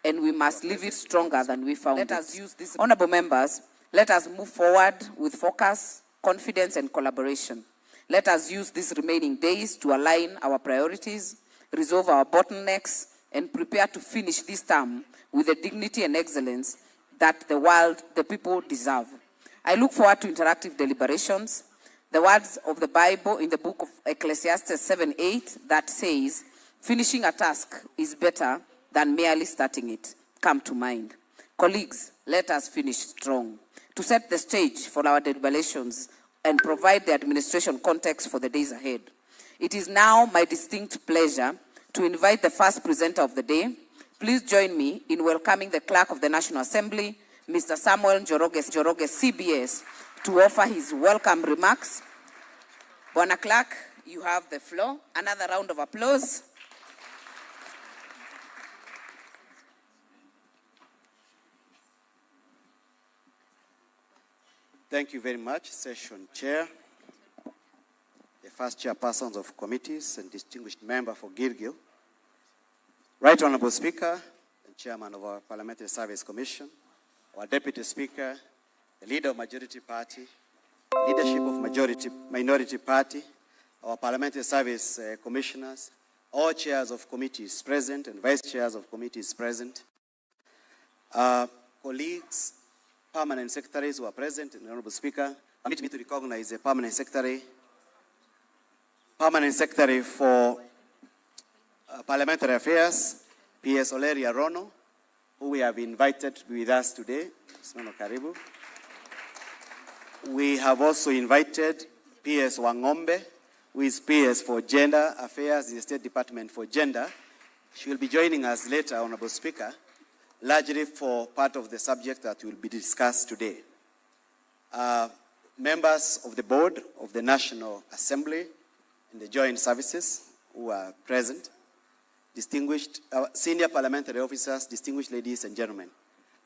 and we must leave it stronger than we found it. Let us use this. Honorable members, let us move forward with focus, confidence, and collaboration. Let us use these remaining days to align our priorities, resolve our bottlenecks, and prepare to finish this term with the dignity and excellence that the people deserve. I look forward to interactive deliberations. The words of the Bible in the book of Ecclesiastes 7:8 that says, finishing a task is better than merely starting it, come to mind. Colleagues, let us finish strong. To set the stage for our deliberations and provide the administration context for the days ahead, it is now my distinct pleasure to invite the first presenter of the day. Please join me in welcoming the Clerk of the National Assembly, Mr. Samuel Njoroge CBS, to offer his welcome remarks. Bwana Clerk, you have the floor. Another round of applause. Thank you very much, Session Chair, the first chairpersons of committees and distinguished member for Gilgil, Right Honorable Speaker and Chairman of our Parliamentary Service Commission, our Deputy Speaker, the Leader of Majority Party, Leadership of Minority Party, our Parliamentary Service Commissioners, all chairs of committees present and vice chairs of committees present, colleagues, permanent secretaries who are present, and Honorable Speaker, permit me to recognize the permanent secretary for Parliamentary Affairs, PS Oleria Rono, who we have invited to be with us today. Karibu. We have also invited PS Wangombe, who is PS for Gender Affairs in the State Department for Gender. She will be joining us later, Honorable Speaker, largely for part of the subject that will be discussed today. Members of the board of the National Assembly and the joint services who are present, distinguished senior parliamentary officers, distinguished ladies and gentlemen,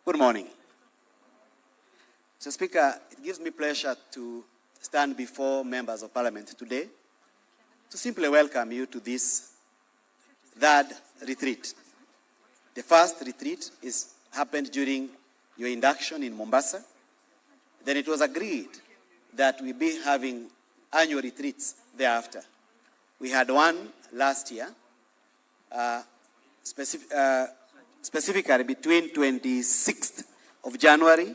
good morning. Mr. Speaker, it gives me pleasure to stand before members of Parliament today to simply welcome you to this third retreat. The first retreat happened during your induction in Mombasa. Then it was agreed that we'll be having annual retreats thereafter. We had one last year, specifically between 26th of January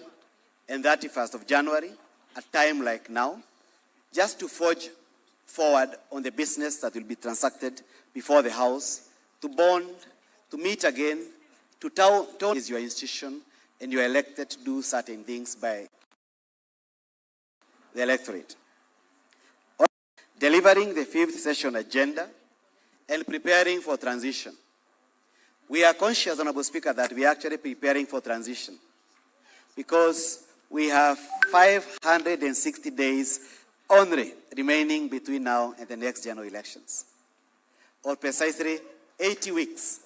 and 31st of January, a time like now, just to forge forward on the business that will be transacted before the House, to bond, to meet again, to tell is your institution, and you are elected to do certain things by the electorate. Delivering the fifth session agenda and preparing for transition. We are conscious, Honorable Speaker, that we are actually preparing for transition because we have 560 days only remaining between now and the next general elections, or precisely 80 weeks.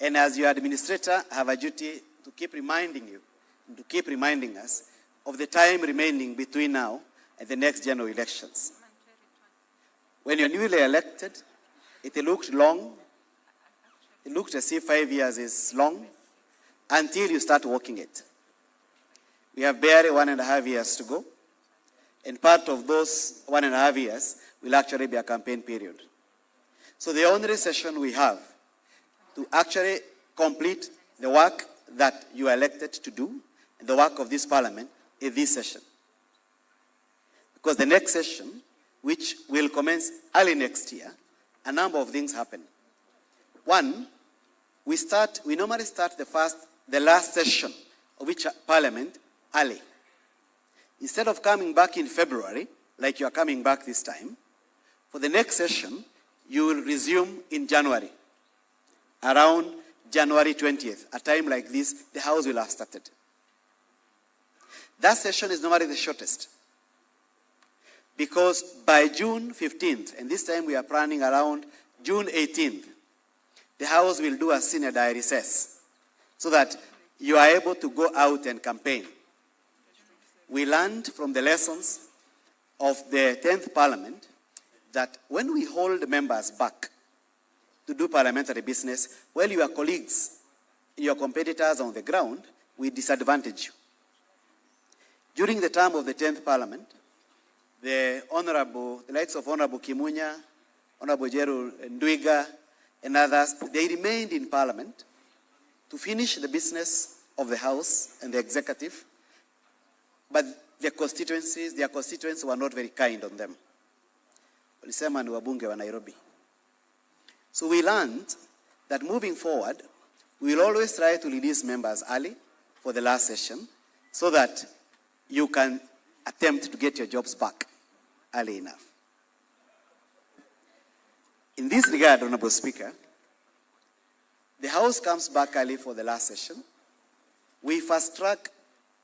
And as your administrator, I have a duty to keep reminding you, to keep reminding us of the time remaining between now and the next general elections. When you're newly elected, it looked long. It looked as if 5 years is long until you start working it. We have barely 1.5 years to go. And part of those 1.5 years will actually be a campaign period. So the only session we have to actually complete the work that you are elected to do, and the work of this parliament, is this session. Because the next session, which will commence early next year, a number of things happen. One, we normally start the last session of each parliament early. Instead of coming back in February, like you are coming back this time, for the next session, you will resume in January. Around January 20th, a time like this, the House will have started. That session is normally the shortest. Because by June 15th, and this time we are planning around June 18th, the House will do a synod recess so that you are able to go out and campaign. We learned from the lessons of the 10th Parliament that when we hold members back to do parliamentary business, well, your colleagues your competitors on the ground, we disadvantage you. During the term of the 10th Parliament, the likes of Honorable Kimunya, Honorable Jeru Ndwiga, and others, they remained in Parliament to finish the business of the House and the Executive, but their constituents were not very kind on them. Walisema ni wabunge wa Nairobi. So we learned that moving forward, we will always try to release members early for the last session so that you can attempt to get your jobs back early enough. In this regard, Honorable Speaker, the House comes back early for the last session. We fast track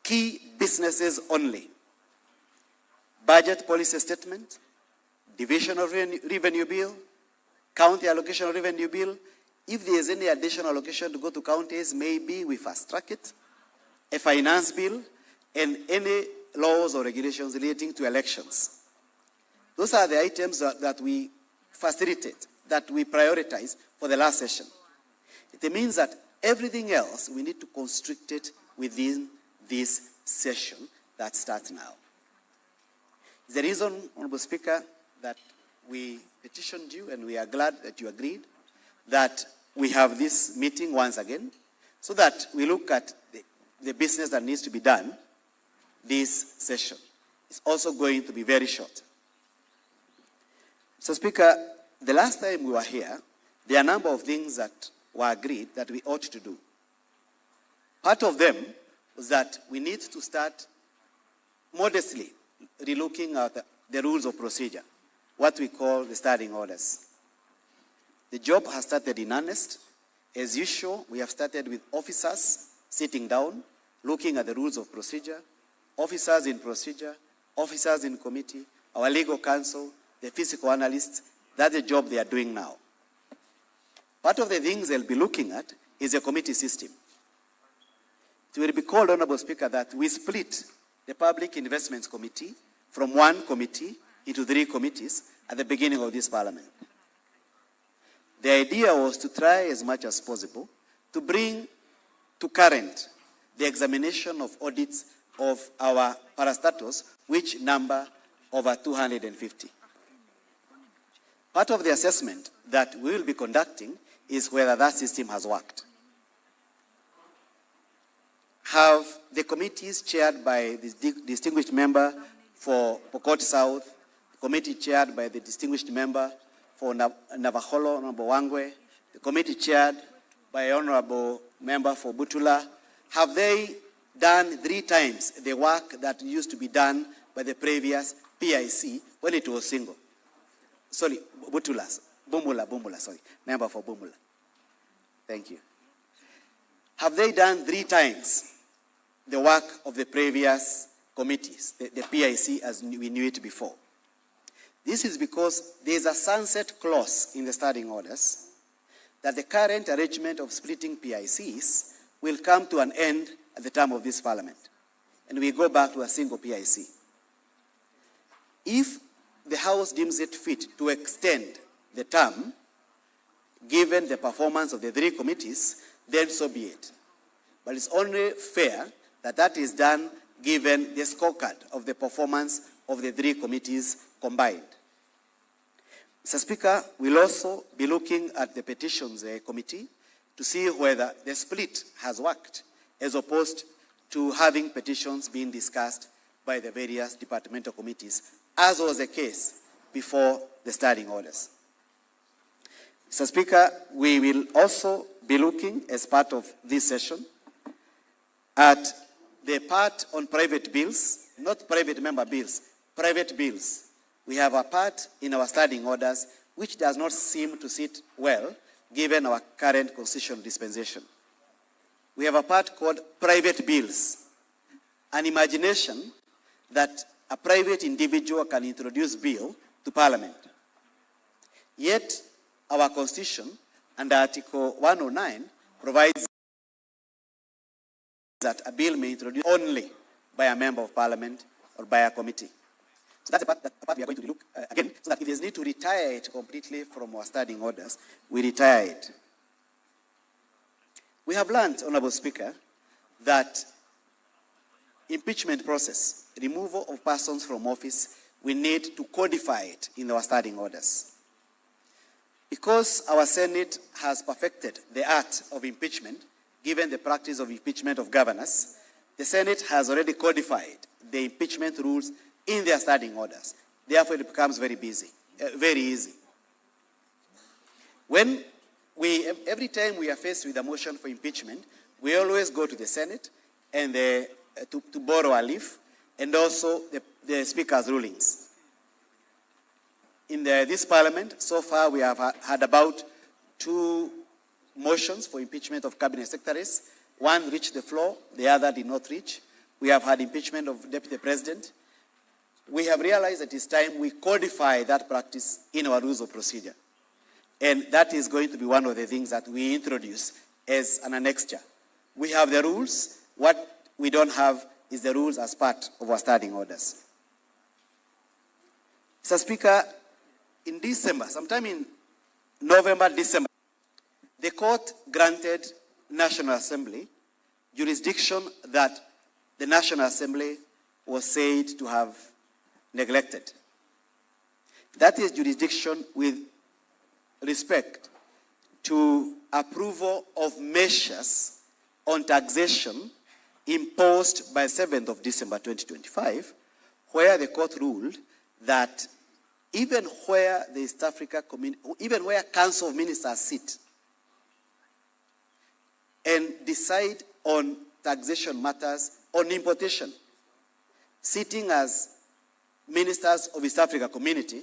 key businesses only. Budget policy statement, division of revenue bill, county allocation of revenue bill. If there is any additional allocation to go to counties, maybe we fast track it. A finance bill, and any laws or regulations relating to elections. Those are the items that we facilitate, that we prioritize for the last session. It means that everything else, we need to constrict it within this session that starts now. It's the reason, Honorable Speaker, that we petitioned you, and we are glad that you agreed that we have this meeting once again, so that we look at the business that needs to be done this session. It's also going to be very short. So, Speaker, the last time we were here, there are a number of things that were agreed that we ought to do. Part of them was that we need to start modestly relooking at the rules of procedure, what we call the standing orders. The job has started in earnest. As usual, we have started with officers sitting down, looking at the rules of procedure, officers in procedure, officers in committee, our legal counsel, the physical analysts. That's the job they are doing now. Part of the things they'll be looking at is a committee system. It will be called, Honorable Speaker, that we split the Public Investments Committee from one committee into 3 committees at the beginning of this Parliament. The idea was to try as much as possible to bring to current the examination of audits of our parastatals, which number over 250. Part of the assessment that we will be conducting is whether that system has worked. Have the committees chaired by the distinguished member for Pokot South, the committee chaired by the distinguished member for Navaholo, Honorable Wangwe, the committee chaired by Honorable Member for Butula, have they done 3 times the work that used to be done by the previous PIC when it was single? Sorry, Bumula, sorry, member for Bumula. Thank you. Have they done 3 times the work of the previous committees, the PIC as we knew it before? This is because there is a sunset clause in the standing orders that the current arrangement of splitting PICs will come to an end at the term of this Parliament, and we go back to a single PIC. If the House deems it fit to extend the term, given the performance of the 3 committees, then so be it. But it's only fair that that is done given the scorecard of the performance of the 3 committees combined. Mr. Speaker, we'll also be looking at the petitions committee to see whether the split has worked, as opposed to having petitions being discussed by the various departmental committees, as was the case before the standing orders. Mr. Speaker, we will also be looking, as part of this session, at the part on private bills, not private member bills, private bills. We have a part in our standing orders which does not seem to sit well given our current constitutional dispensation. We have a part called private bills, an imagination that a private individual can introduce bill to Parliament. Yet, our Constitution, under Article 109, provides that a bill may be introduced only by a member of Parliament or by a committee. So that's the part we are going to look again, so that if there's need to retire it completely from our standing orders, we retire it. We have learned, Honorable Speaker, that impeachment process, removal of persons from office, we need to codify it in our standing orders. Because our Senate has perfected the art of impeachment, given the practice of impeachment of governors, the Senate has already codified the impeachment rules in their standing orders. Therefore, it becomes very easy. Every time we are faced with a motion for impeachment, we always go to the Senate and to borrow a leaf, and also the Speaker's rulings. In this Parliament, so far we have had about 2 motions for impeachment of cabinet secretaries. One reached the floor, the other did not reach. We have had impeachment of Deputy President. We have realized that it's time we codify that practice in our rules of procedure. And that is going to be one of the things that we introduce as an annexure. We have the rules. What we don't have is the rules as part of our standing orders. Mr. Speaker, in December, sometime in November, December, the court granted National Assembly jurisdiction that the National Assembly was said to have neglected. That is jurisdiction with respect to approval of measures on taxation imposed by 7th of December 2025, where the court ruled that even where the East Africa community, even where Council of Ministers sit and decide on taxation matters on importation, sitting as ministers of East Africa community,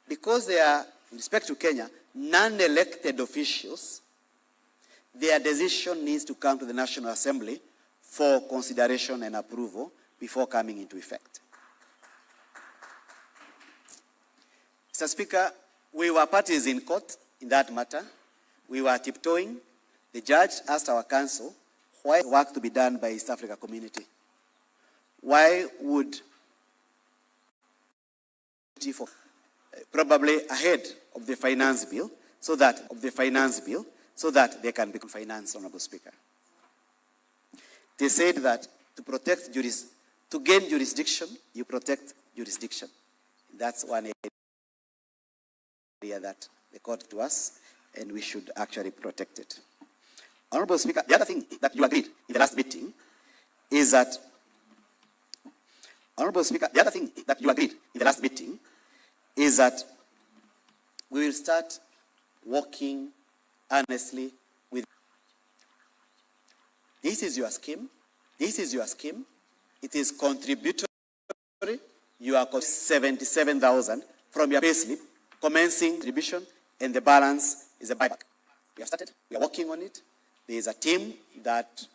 because they are, in respect to Kenya, non-elected officials, their decision needs to come to the National Assembly for consideration and approval before coming into effect. Mr. Speaker, we were parties in court in that matter. We were tiptoeing. The judge asked our counsel why work to be done by East Africa community. Why would probably ahead of the finance bill, so that they can become financed, Honorable Speaker. They said that to gain jurisdiction, you protect jurisdiction. That's one area that they called to us, and we should actually protect it. Honorable Speaker, the other thing that you agreed in the last meeting is that, we will start working honestly with. This is your scheme. It is contributory. You are 77,000 from your payslip, commencing contribution, and the balance is a buyback. We have started. We are working on it. There is a team that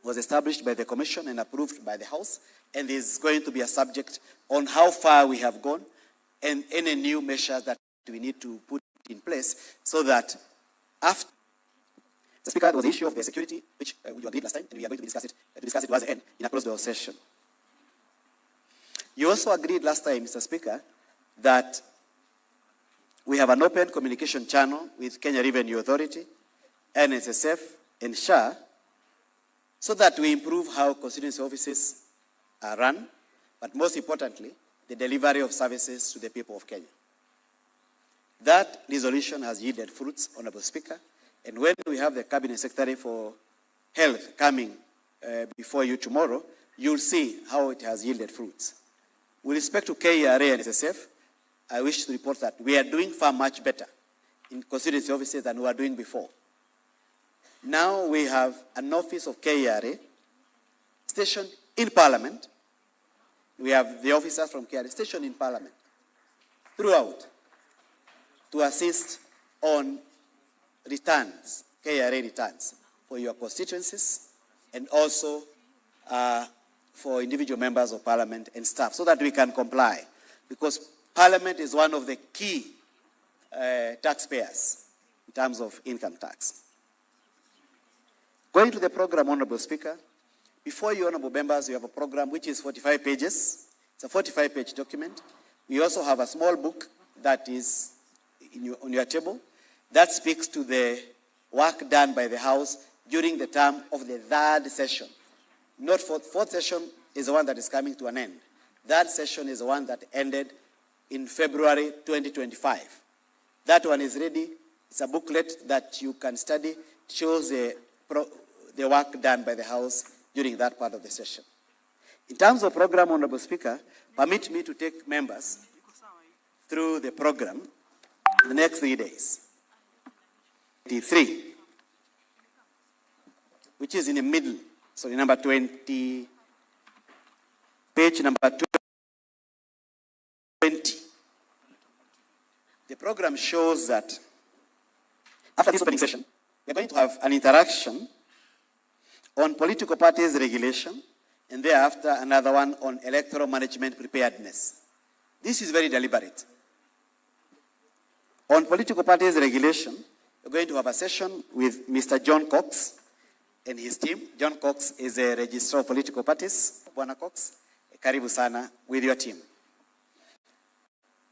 was established by the Commission and approved by the House, and there is going to be a subject on how far we have gone and any new measures that we need to put in place so that after. The Speaker, there was the issue of the security, which you agreed last time, and we are going to discuss it towards the end in a closed-door session. You also agreed last time, Mr. Speaker, that we have an open communication channel with Kenya Revenue Authority, NSSF, and SHA, so that we improve how constituency offices are run, but most importantly, the delivery of services to the people of Kenya. That resolution has yielded fruits, Honorable Speaker, and when we have the Cabinet Secretary for Health coming before you tomorrow, you'll see how it has yielded fruits. With respect to KRA and SSF, I wish to report that we are doing far much better in constituency offices than we were doing before. Now we have an office of KRA stationed in Parliament. We have the officers from KRA stationed in Parliament throughout to assist on returns, KRA returns, for your constituencies and also for individual members of Parliament and staff, so that we can comply. Because Parliament is one of the key taxpayers in terms of income tax. Going to the program, Honorable Speaker, before you, Honorable Members, you have a program which is 45 pages. It's a 45-page document. We also have a small book that is on your table. That speaks to the work done by the House during the term of the third session. Not fourth session is the one that is coming to an end. Third session is the one that ended in February 2025. That one is ready. It's a booklet that you can study. It shows the work done by the House during that part of the session. In terms of program, Honorable Speaker, permit me to take members through the program the next 3 days. 3, which is in the middle, sorry, number 20, page number 20. The program shows that after this opening session, we're going to have an interaction on political parties regulation, and thereafter another one on electoral management preparedness. This is very deliberate. On political parties regulation, we're going to have a session with Mr. John Cox and his team. John Cox is a registrar of political parties. Bwana Cox, karibu sana with your team.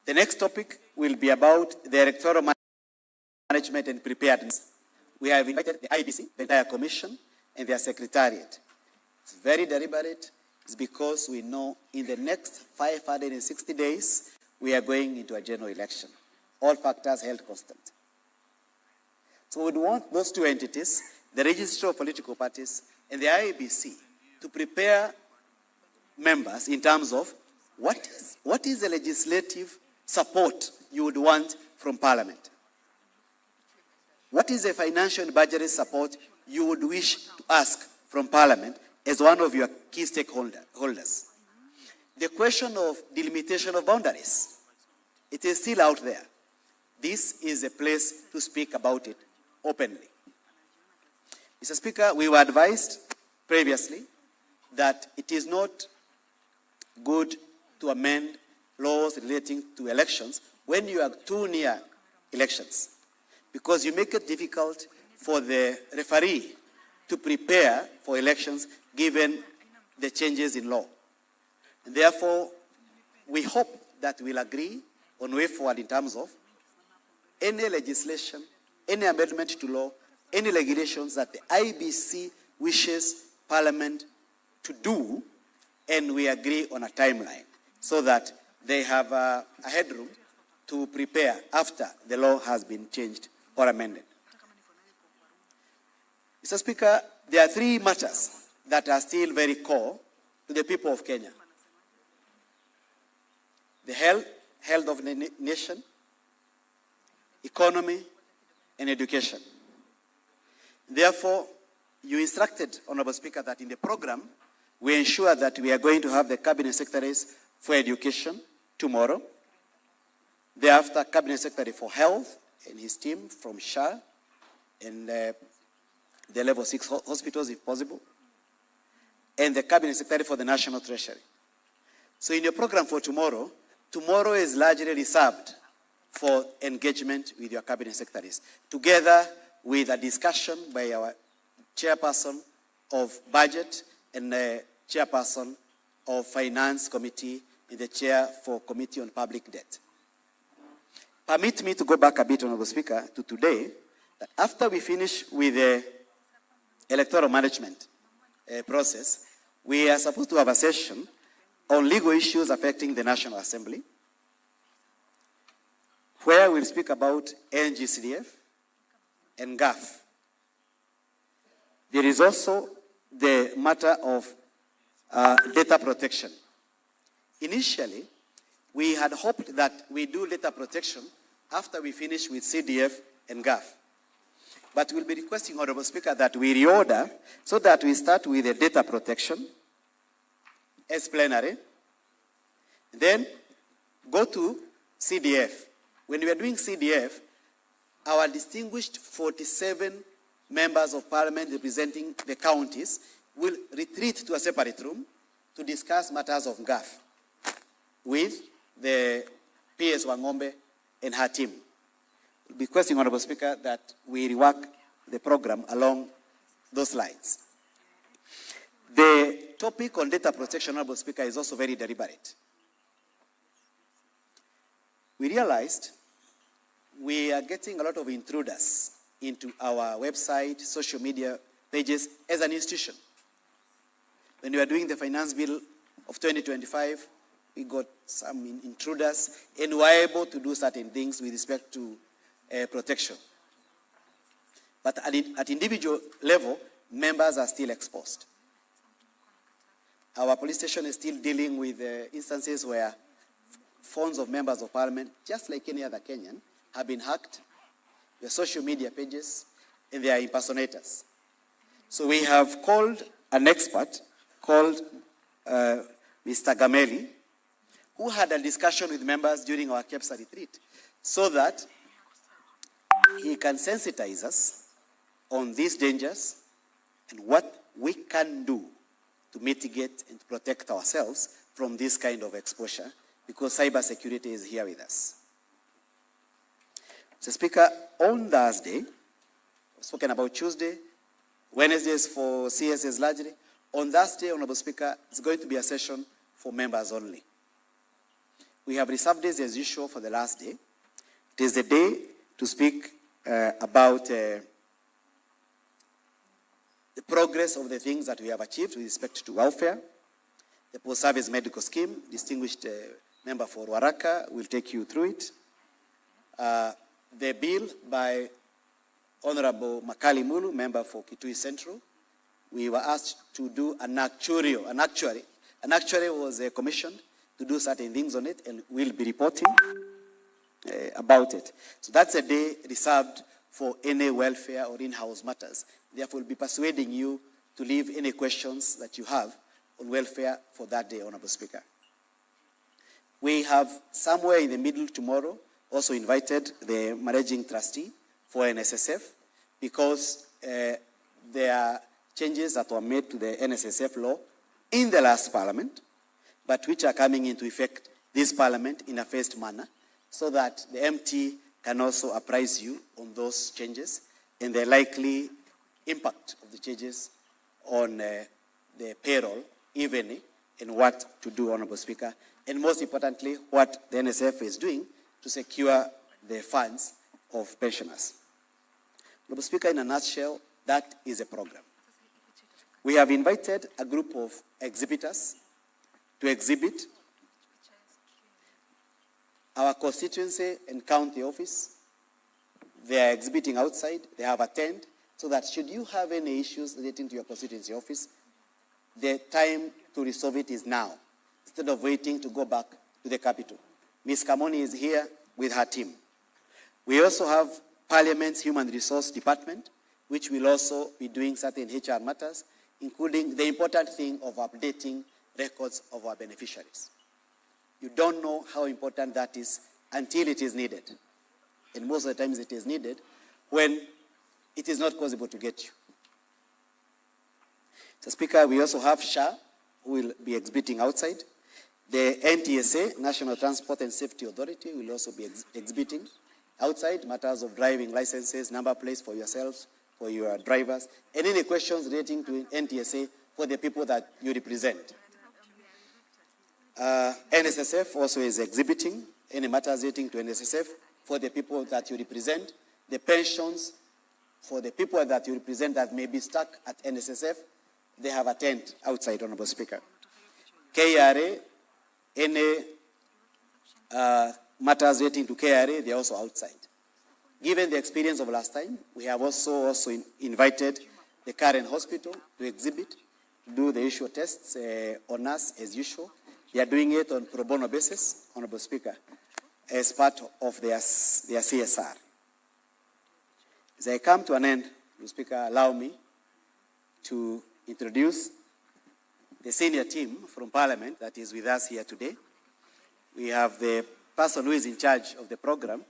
The next topic will be about the electoral management and preparedness. We have invited the IBC, the entire commission, and their secretariat. It's very deliberate. It's because we know in the next 560 days, we are going into a general election. All factors held constant. So we would want those two entities, the Registrar of Political Parties and the IBC, to prepare members in terms of what is the legislative support you would want from Parliament? What is the financial and budgetary support you would wish to ask from Parliament as one of your key stakeholders? The question of delimitation of boundaries, it is still out there. This is a place to speak about it openly. Mr. Speaker, we were advised previously that it is not good to amend laws relating to elections when you are too near elections, because you make it difficult for the referee to prepare for elections given the changes in law. And therefore, we hope that we'll agree on way forward in terms of any legislation, any amendment to law, any regulations that the IBC wishes Parliament to do, and we agree on a timeline so that they have a headroom to prepare after the law has been changed or amended. Mr. Speaker, there are 3 matters that are still very core to the people of Kenya. The health of the nation, economy, and education. Therefore, you instructed, Honorable Speaker, that in the program, we ensure that we are going to have the Cabinet Secretaries for Education tomorrow. Thereafter, Cabinet Secretary for Health and his team from SHA and the level 6 hospitals, if possible. And the Cabinet Secretary for the National Treasury. So in your program for tomorrow, tomorrow is largely reserved for engagement with your Cabinet Secretaries, together with a discussion by our Chairperson of Budget and the Chairperson of Finance Committee and the Chair for Committee on Public Debt. Permit me to go back a bit, Honorable Speaker, to today, that after we finish with the electoral management process, we are supposed to have a session on legal issues affecting the National Assembly, where we'll speak about NGCDF and GAF. There is also the matter of data protection. Initially, we had hoped that we do data protection after we finish with CDF and GAF. But we'll be requesting, Honorable Speaker, that we reorder so that we start with the data protection as plenary, then go to CDF. When we are doing CDF, our distinguished 47 members of Parliament representing the counties will retreat to a separate room to discuss matters of GAF with the PS Wangombe and her team. We'll be requesting, Honorable Speaker, that we rework the program along those lines. The topic on data protection, Honorable Speaker, is also very deliberate. We realized we are getting a lot of intruders into our website, social media pages as an institution. When we are doing the finance bill of 2025, we got some intruders and we were able to do certain things with respect to protection. But at individual level, members are still exposed. Our police station is still dealing with instances where phones of members of parliament, just like any other Kenyan, have been hacked, their social media pages, and they are impersonators. So we have called an expert called Mr. Gameli, who had a discussion with members during our KEPSA retreat, so that he can sensitize us on these dangers and what we can do to mitigate and protect ourselves from this kind of exposure, because cybersecurity is here with us. Mr. Speaker, on Thursday, I've spoken about Tuesday, Wednesdays for CSs largely. On Thursday, Honorable Speaker, it's going to be a session for members only. We have reserved days as usual for the last day. It is the day to speak about the progress of the things that we have achieved with respect to welfare. The post-service medical scheme, distinguished member for Waraka will take you through it. The bill by Honorable Makali Mulu, member for Kitui Central, we were asked to do an actuary was commissioned to do certain things on it, and we'll be reporting about it. So that's a day reserved for any welfare or in-house matters. Therefore, we'll be persuading you to leave any questions that you have on welfare for that day, Honorable Speaker. We have somewhere in the middle tomorrow also invited the managing trustee for NSSF, because there are changes that were made to the NSSF law in the last parliament, but which are coming into effect this parliament in a phased manner, so that the MT can also apprise you on those changes and the likely impact of the changes on the payroll, even and what to do, Honorable Speaker, and most importantly, what the NSF is doing to secure the funds of pensioners. Honorable Speaker, in a nutshell, that is a program. We have invited a group of exhibitors to exhibit. Our constituency and county office, they are exhibiting outside. They have a tent, so that should you have any issues relating to your constituency office, the time to resolve it is now, instead of waiting to go back to the capital. Ms. Kamoni is here with her team. We also have Parliament's Human Resource Department, which will also be doing certain HR matters, including the important thing of updating records of our beneficiaries. You don't know how important that is until it is needed. And most of the times it is needed when it is not possible to get you. So, Speaker, we also have SHA, who will be exhibiting outside. The NTSA, National Transport and Safety Authority, will also be exhibiting outside matters of driving licenses, number plates for yourselves, for your drivers, and any questions relating to NTSA for the people that you represent. NSSF also is exhibiting any matters relating to NSSF for the people that you represent. The pensions for the people that you represent that may be stuck at NSSF, they have a tent outside, Honorable Speaker. KRA, any matters relating to KRA, they are also outside. Given the experience of last time, we have also invited the current hospital to exhibit, to do the usual tests on us as usual. They are doing it on pro bono basis, Honorable Speaker, as part of their CSR. As I come to an end, Honorable Speaker, allow me to introduce the senior team from Parliament that is with us here today. We have the person who is in charge of the program,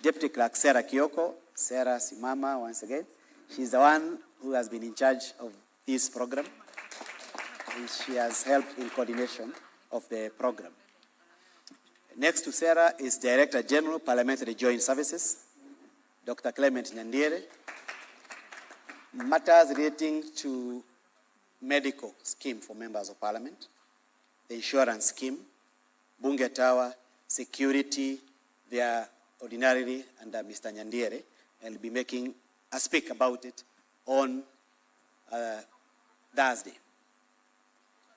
Deputy Clerk Sarah Kioko. Sarah Simama, once again. She's the one who has been in charge of this program, and she has helped in coordination of the program. Next to Sarah is Director General, Parliamentary Joint Services, Dr. Clement Nyandiere. Matters relating to medical scheme for members of Parliament, the insurance scheme, Bunge Tower, security, their ordinarily under Mr. Nyandiere, and will be making a speak about it on Thursday.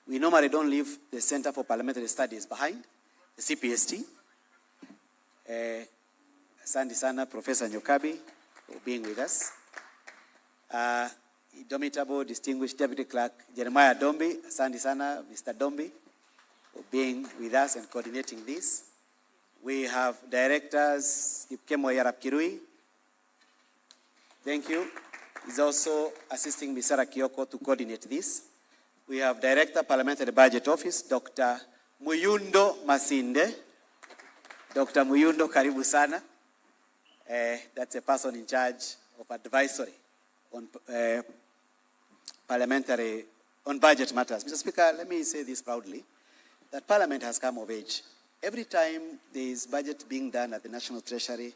We normally don't leave the Center for Parliamentary Studies behind, the CPST. Asante sana, Professor Nyokabi, for being with us. Indomitable Distinguished Deputy Clerk Jeremiah Dombi, asante sana, Mr. Dombi, for being with us and coordinating this. We have Directors Kipkemo Yarab Kirui. Thank you. He's also assisting Ms. Sarah Kioko to coordinate this. We have Director Parliamentary Budget Office, Dr. Muyundo Masinde. Dr. Muyundo, karibu sana. That's a person in charge of advisory on parliamentary, on budget matters. Mr. Speaker, let me say this proudly, that Parliament has come of age. Every time there is budget being done at the National Treasury,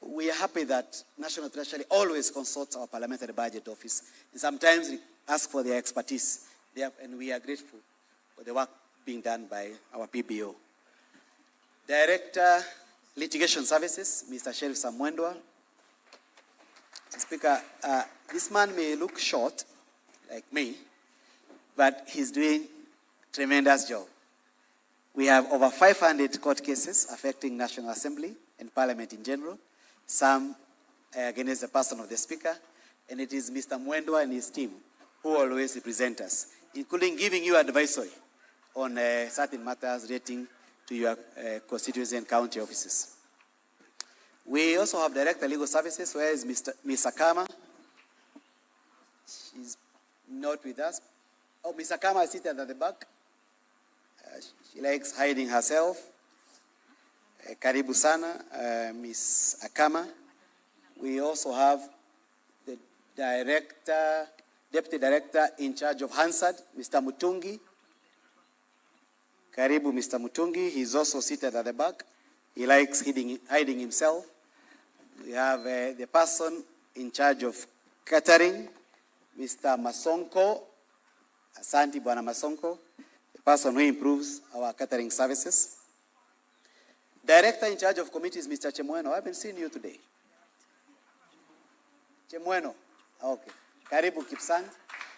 we are happy that National Treasury always consults our Parliamentary Budget Office, and sometimes we ask for their expertise, and we are grateful for the work being done by our PBO. Director, Litigation Services, Mr. Sheriff Samwendwa. Mr. Speaker, this man may look short, like me, but he's doing a tremendous job. We have over 500 court cases affecting National Assembly and Parliament in general, some against the person of the Speaker, and it is Mr. Mwendwa and his team who always represent us, including giving you advisory on certain matters relating to your constituency and county offices. We also have Director Legal Services, where is Ms. Akama. She's not with us. Oh, Ms. Akama is seated at the back. She likes hiding herself. Karibu sana, Ms. Akama. We also have the Deputy Director in charge of Hansard, Mr. Mutungi. Karibu, Mr. Mutungi. He's also seated at the back. He likes hiding himself. We have the person in charge of catering, Mr. Masonko. Asante, Bwana Masonko. The person who improves our catering services. Director in charge of committees, Mr. Chemweno. I haven't seen you today. Chemweno. Okay. Karibu Kipsang.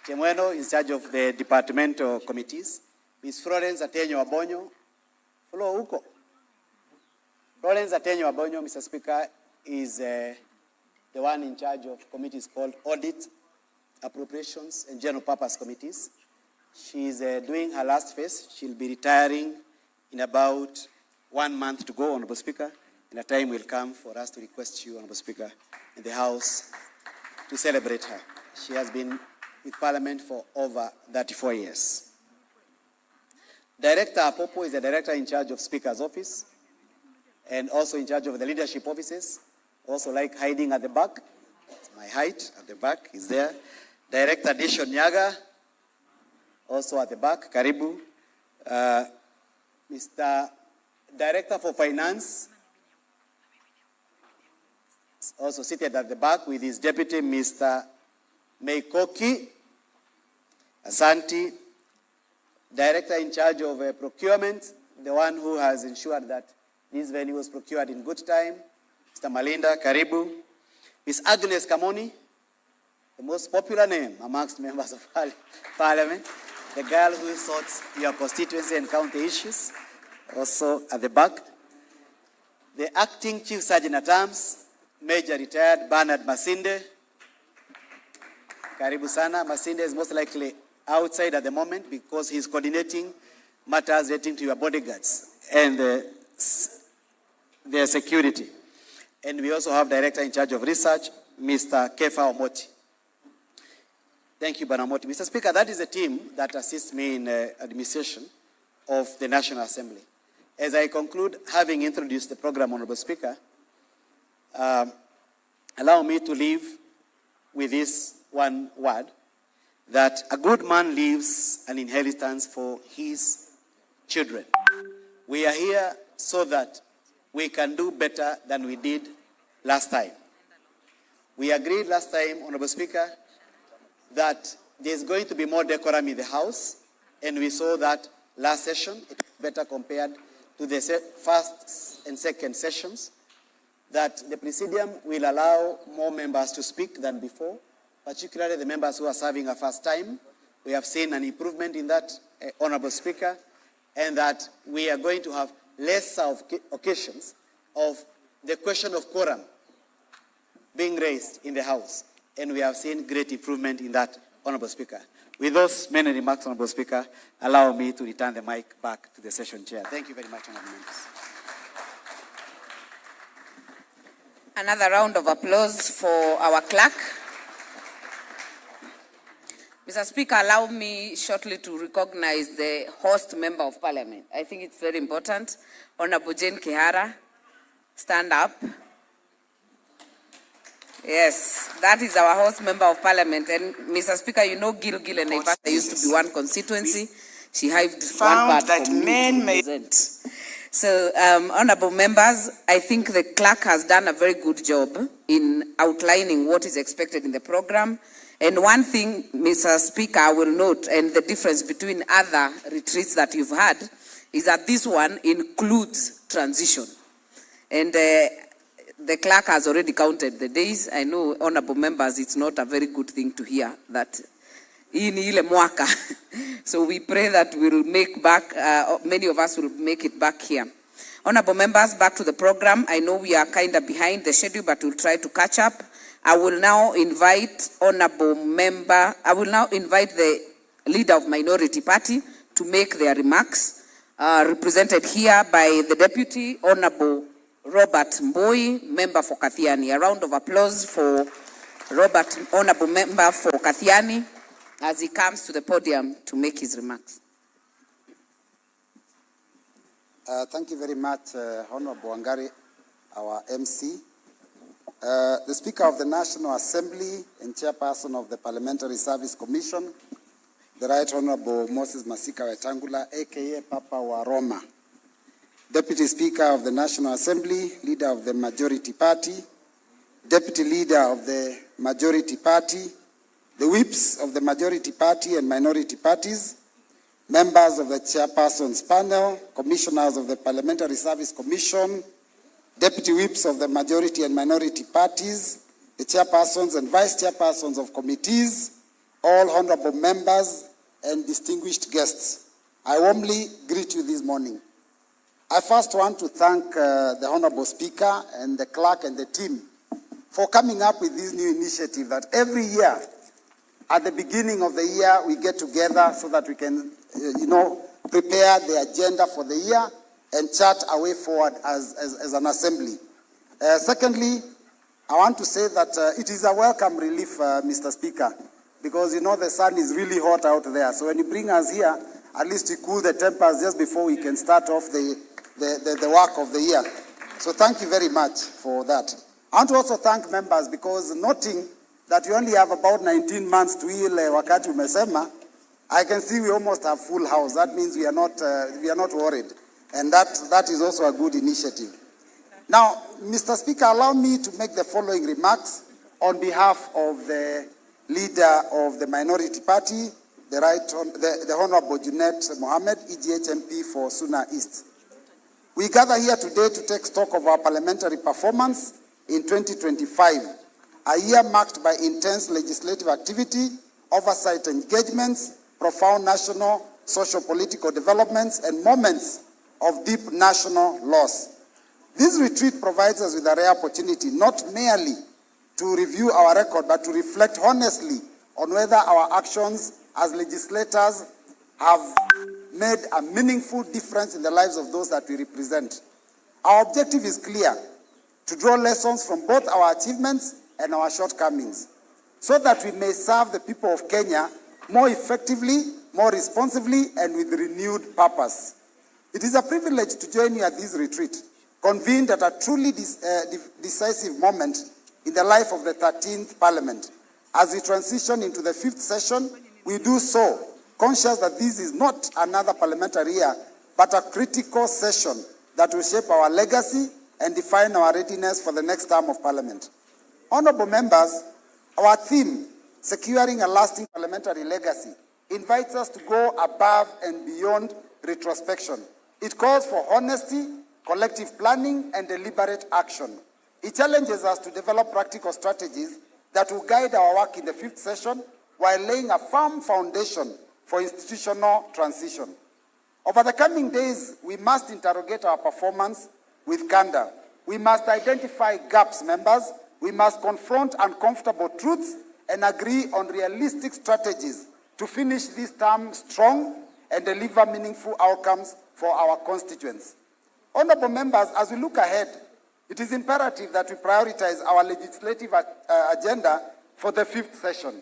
Chemweno is in charge of the departmental committees. Ms. Florence Atenyo Abonyo. Follow huko. Florence Atenyo Abonyo, Mr. Speaker, is the one in charge of committees called Audit, Appropriations, and General Purpose Committees. She is doing her last phase. She'll be retiring in about 1 month to go, Honorable Speaker, and a time will come for us to request you, Honorable Speaker, in the House to celebrate her. She has been with Parliament for over 34 years. Director Apopo is the director in charge of Speaker's office and also in charge of the leadership offices, also like hiding at the back. It's my height at the back is there. Director Dishon Nyaga, also at the back, Karibu. Mr. Director for Finance, also seated at the back with his deputy, Mr. Meikoki Asanti. Director in charge of procurement, the one who has ensured that this venue was procured in good time, Mr. Malinda, Karibu. Ms. Agnes Kamoni, the most popular name amongst members of Parliament, the girl who sorts your constituency and county issues, also at the back. The acting Chief Sergeant at Arms, Major Retired Bernard Masinde. Karibu sana. Masinde is most likely outside at the moment because he's coordinating matters relating to your bodyguards and their security. And we also have Director in charge of research, Mr. Kefa Omoti. Thank you, Bwana Omoti. Mr. Speaker, that is a team that assists me in administration of the National Assembly. As I conclude, having introduced the program, Honorable Speaker, allow me to leave with this one word, that a good man leaves an inheritance for his children. We are here so that we can do better than we did last time. We agreed last time, Honorable Speaker, that there's going to be more decorum in the House, and we saw that last session, it was better compared to the first and second sessions. that the Presidium will allow more members to speak than before, particularly the members who are serving a first time. We have seen an improvement in that, Honorable Speaker, and that we are going to have less of occasions of the question of quorum being raised in the House. And we have seen great improvement in that, Honorable Speaker. With those many remarks, Honorable Speaker, allow me to return the mic back to the session chair. Thank you very much, Honorable Members. Another round of applause for our clerk. Mr. Speaker, allow me shortly to recognize the host member of parliament. I think it's very important. Honorable Jane Kihara, stand up. Yes, that is our host member of parliament. And Mr. Speaker, you know Gilgil and Naivasha used to be one constituency. She hived one part that from men may present. So, honorable members, I think the clerk has done a very good job in outlining what is expected in the program. And one thing, Mr. Speaker, I will note, and the difference between other retreats that you've had, is that this one includes transition. And the clerk has already counted the days. I know, honorable members, it's not a very good thing to hear that in ile mwaka. So we pray that we'll make back, many of us will make it back here. Honorable members, back to the program. I know we are kind of behind the schedule, but we'll try to catch up. I will now invite the leader of Minority Party to make their remarks, represented here by the Deputy Honorable Robert Mboi, member for Kathiani. A round of applause for Robert, Honorable member for Kathiani, as he comes to the podium to make his remarks. Thank you very much, Honorable Wangari, our MC. The Speaker of the National Assembly and Chairperson of the Parliamentary Service Commission, the Right Honorable Moses Masika Wetangula, aka Papa wa Roma. Deputy Speaker of the National Assembly, Leader of the Majority Party, Deputy Leader of the Majority Party, the Whips of the Majority Party and Minority Parties, members of the Chairperson's panel, Commissioners of the Parliamentary Service Commission, Deputy Whips of the Majority and Minority Parties, the Chairpersons and Vice Chairpersons of committees, all honorable members and distinguished guests. I warmly greet you this morning. I first want to thank the Honorable Speaker and the clerk and the team for coming up with this new initiative that every year, at the beginning of the year, we get together so that we can, prepare the agenda for the year and chart our way forward as an assembly. Secondly, I want to say that it is a welcome relief, Mr. Speaker, because the sun is really hot out there. So when you bring us here, at least you cool the tempers just before we can start off the work of the year. So thank you very much for that. I want to also thank members because noting that we only have about 19 months to ile wakati umesema, I can see we almost have full house. That means we are not worried. And that is also a good initiative. Now, Mr. Speaker, allow me to make the following remarks on behalf of the leader of the Minority Party, the Honorable Junet Mohammed, EGH MP for Suna East. We gather here today to take stock of our parliamentary performance in 2025, a year marked by intense legislative activity, oversight engagements, profound national, socio-political developments, and moments of deep national loss. This retreat provides us with a rare opportunity not merely to review our record, but to reflect honestly on whether our actions as legislators have made a meaningful difference in the lives of those that we represent. Our objective is clear: to draw lessons from both our achievements and our shortcomings, so that we may serve the people of Kenya more effectively, more responsibly, and with renewed purpose. It is a privilege to join you at this retreat, convened at a truly decisive moment in the life of the 13th Parliament. As we transition into the 5th session, we do so conscious that this is not another parliamentary year, but a critical session that will shape our legacy and define our readiness for the next term of Parliament. Honorable members, our theme, Securing a Lasting Parliamentary Legacy, invites us to go above and beyond retrospection. It calls for honesty, collective planning, and deliberate action. It challenges us to develop practical strategies that will guide our work in the 5th session while laying a firm foundation for institutional transition. Over the coming days, we must interrogate our performance with candor. We must identify gaps, members. We must confront uncomfortable truths and agree on realistic strategies to finish this term strong and deliver meaningful outcomes for our constituents. Honorable members, as we look ahead, it is imperative that we prioritize our legislative agenda for the 5th session.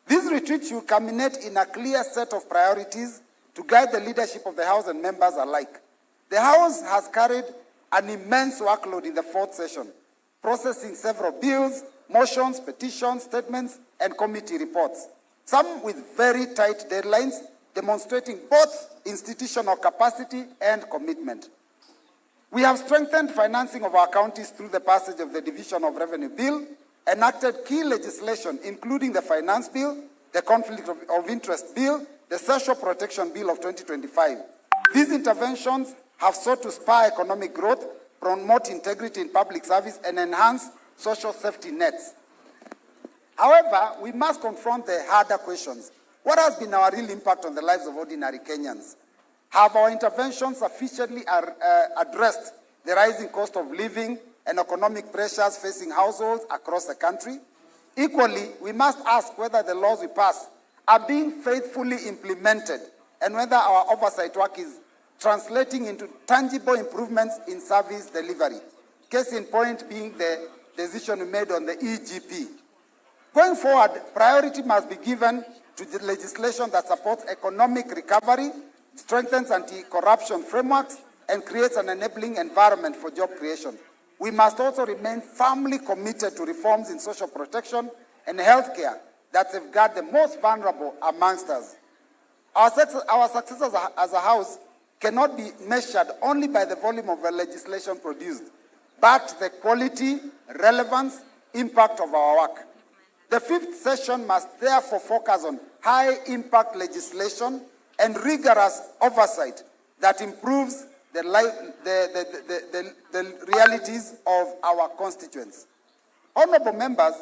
This retreat should culminate in a clear set of priorities to guide the leadership of the House and members alike. The House has carried an immense workload in the 4th session, processing several bills, motions, petitions, statements, and committee reports, some with very tight deadlines, demonstrating both institutional capacity and commitment. We have strengthened financing of our counties through the passage of the Division of Revenue Bill, enacted key legislation, including the Finance Bill, the Conflict of Interest Bill, the Social Protection Bill of 2025. These interventions have sought to spur economic growth, promote integrity in public service, and enhance social safety nets. However, we must confront the harder questions. What has been our real impact on the lives of ordinary Kenyans? Have our interventions sufficiently addressed the rising cost of living and economic pressures facing households across the country? Equally, we must ask whether the laws we pass are being faithfully implemented and whether our oversight work is translating into tangible improvements in service delivery. Case in point being the decision we made on the EGP. Going forward, priority must be given to the legislation that supports economic recovery, strengthens anti-corruption frameworks, and creates an enabling environment for job creation. We must also remain firmly committed to reforms in social protection and healthcare that safeguard the most vulnerable amongst us. Our success as a House cannot be measured only by the volume of legislation produced, but the quality, relevance, impact of our work. The 5th session must therefore focus on high-impact legislation and rigorous oversight that improves the realities of our constituents. Honorable members,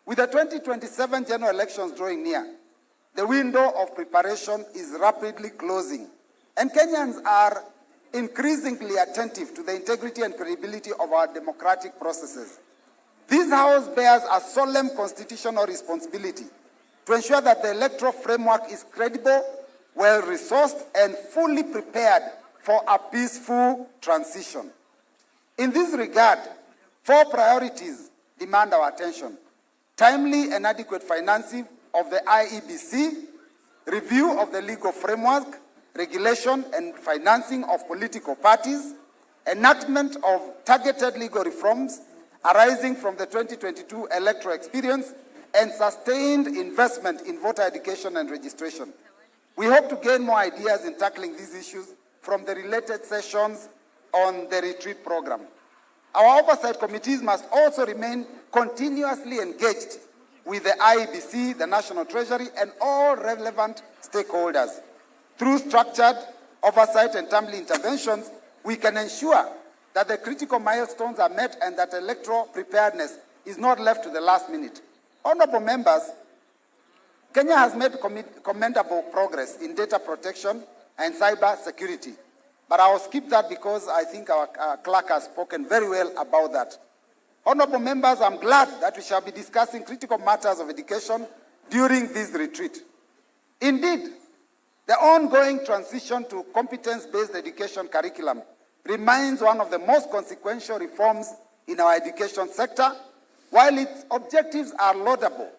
with the 2027 general elections drawing near, the window of preparation is rapidly closing, and Kenyans are increasingly attentive to the integrity and credibility of our democratic processes. This House bears a solemn constitutional responsibility to ensure that the electoral framework is credible, well-resourced, and fully prepared for a peaceful transition. In this regard, 4 priorities demand our attention: timely and adequate financing of the IEBC, review of the legal framework, regulation and financing of political parties, enactment of targeted legal reforms arising from the 2022 electoral experience, and sustained investment in voter education and registration. We hope to gain more ideas in tackling these issues from the related sessions on the retreat program. Our oversight committees must also remain continuously engaged with the IEBC, the National Treasury, and all relevant stakeholders. Through structured oversight and timely interventions, we can ensure that the critical milestones are met and that electoral preparedness is not left to the last minute. Honorable members, Kenya has made commendable progress in data protection and cyber security, but I will skip that because I think our clerk has spoken very well about that. Honorable members, I'm glad that we shall be discussing critical matters of education during this retreat. Indeed, the ongoing transition to competence-based education curriculum remains one of the most consequential reforms in our education sector. While its objectives are laudable,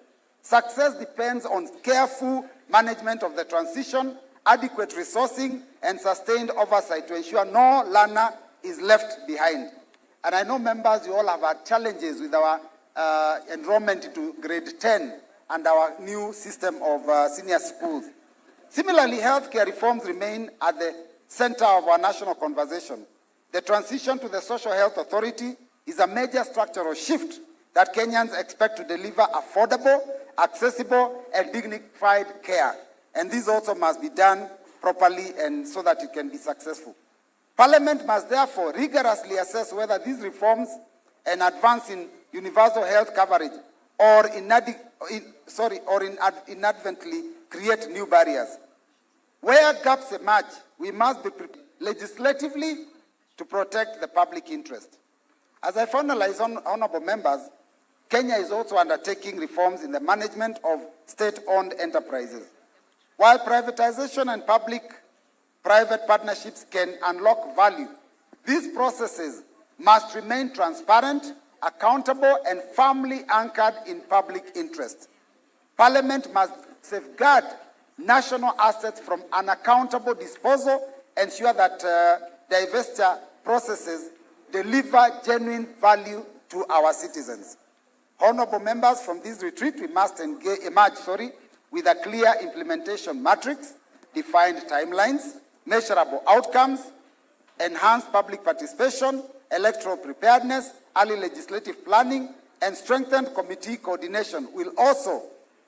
success depends on careful management of the transition, adequate resourcing, and sustained oversight to ensure no learner is left behind. And I know members, you all have had challenges with our enrollment into grade 10 and our new system of senior schools. Similarly, healthcare reforms remain at the center of our national conversation. The transition to the Social Health Authority is a major structural shift that Kenyans expect to deliver affordable, accessible, and dignified care. And this also must be done properly and so that it can be successful. Parliament must therefore rigorously assess whether these reforms and advance in universal health coverage, or inadvertently create new barriers. Where gaps emerge, we must be prepared legislatively to protect the public interest. As I finalize, honorable members, Kenya is also undertaking reforms in the management of state-owned enterprises. While privatization and public-private partnerships can unlock value, these processes must remain transparent, accountable, and firmly anchored in public interest. Parliament must safeguard national assets from unaccountable disposal, ensure that divestiture processes deliver genuine value to our citizens. Honorable members, from this retreat, we must emerge with a clear implementation matrix, defined timelines, measurable outcomes, enhanced public participation, electoral preparedness, early legislative planning, and strengthened committee coordination will also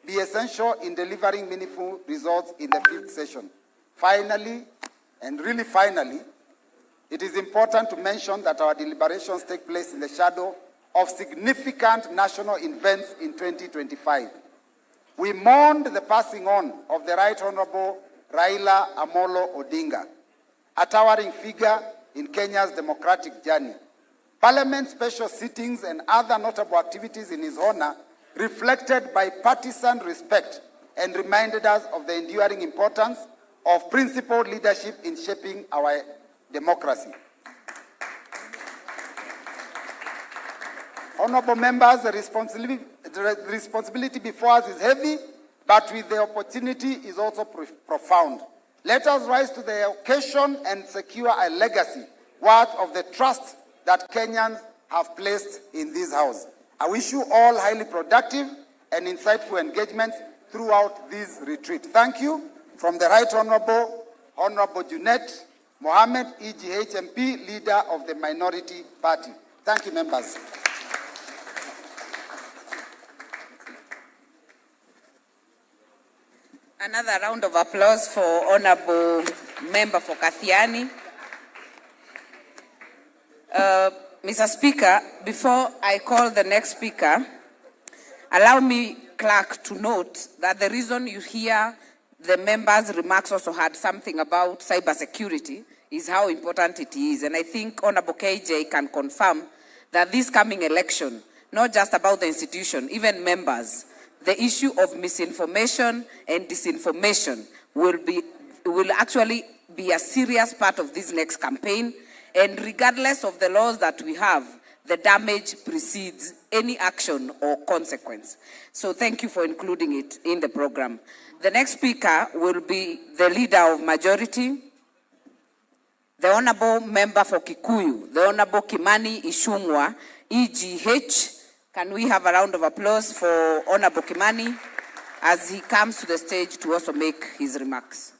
be essential in delivering meaningful results in the 5th session. Finally, and really finally, it is important to mention that our deliberations take place in the shadow of significant national events in 2025. We mourned the passing on of the Right Honorable Raila Amolo Odinga, a towering figure in Kenya's democratic journey. Parliament special sittings and other notable activities in his honor reflected bipartisan respect and reminded us of the enduring importance of principled leadership in shaping our democracy. Honorable members, the responsibility before us is heavy, but with the opportunity is also profound. Let us rise to the occasion and secure a legacy worth of the trust that Kenyans have placed in this house. I wish you all highly productive and insightful engagements throughout this retreat. Thank you. From the Right Honorable, Honorable Junet Mohammed, EGH MP, Leader of the Minority Party. Thank you, members. Another round of applause for Honorable Member for Kathiani. Mr. Speaker, before I call the next speaker, allow me, clerk, to note that the reason you hear the members' remarks also had something about cybersecurity is how important it is. And I think Honorable KJ can confirm that this coming election, not just about the institution, even members, the issue of misinformation and disinformation will actually be a serious part of this next campaign. And regardless of the laws that we have, the damage precedes any action or consequence. So thank you for including it in the program. The next speaker will be the Leader of Majority, the Honorable Member for Kikuyu, the Honorable Kimani Ichung'wah, EGH. Can we have a round of applause for Honorable Kimani as he comes to the stage to also make his remarks?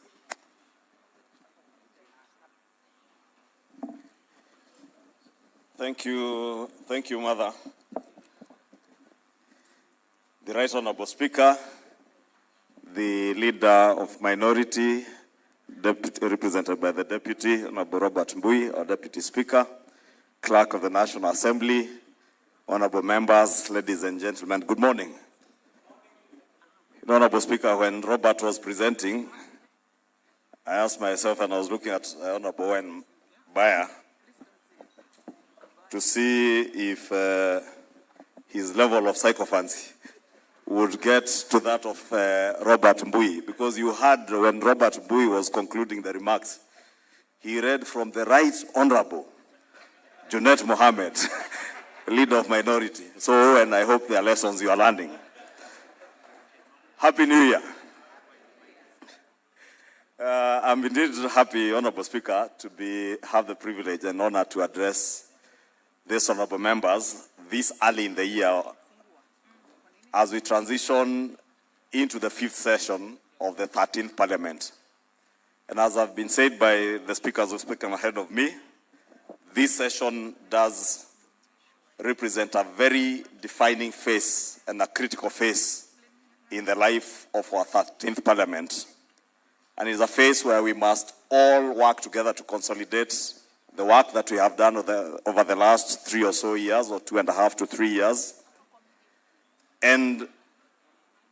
Thank you, Mother. The Right Honorable Speaker, the Leader of Minority, represented by the Deputy, Honorable Robert Mbui, our Deputy Speaker, Clerk of the National Assembly, Honorable members, ladies and gentlemen, good morning. Honorable Speaker, when Robert was presenting, I asked myself, and I was looking at Honorable Owen Baya, to see if his level of psychophancy would get to that of Robert Mbui, because you heard when Robert Mbui was concluding the remarks, he read from the Right Honorable Junet Mohammed, Leader of Minority. So, and I hope there are lessons you are learning. Happy New Year. I'm indeed happy, Honorable Speaker, to have the privilege and honor to address these honorable members this early in the year as we transition into the 5th session of the 13th Parliament. And as have been said by the speakers who have spoken ahead of me, this session does represent a very defining phase and a critical phase in the life of our 13th Parliament. And it's a phase where we must all work together to consolidate the work that we have done over the last 3 or so years, or 2.5 to 3 years, and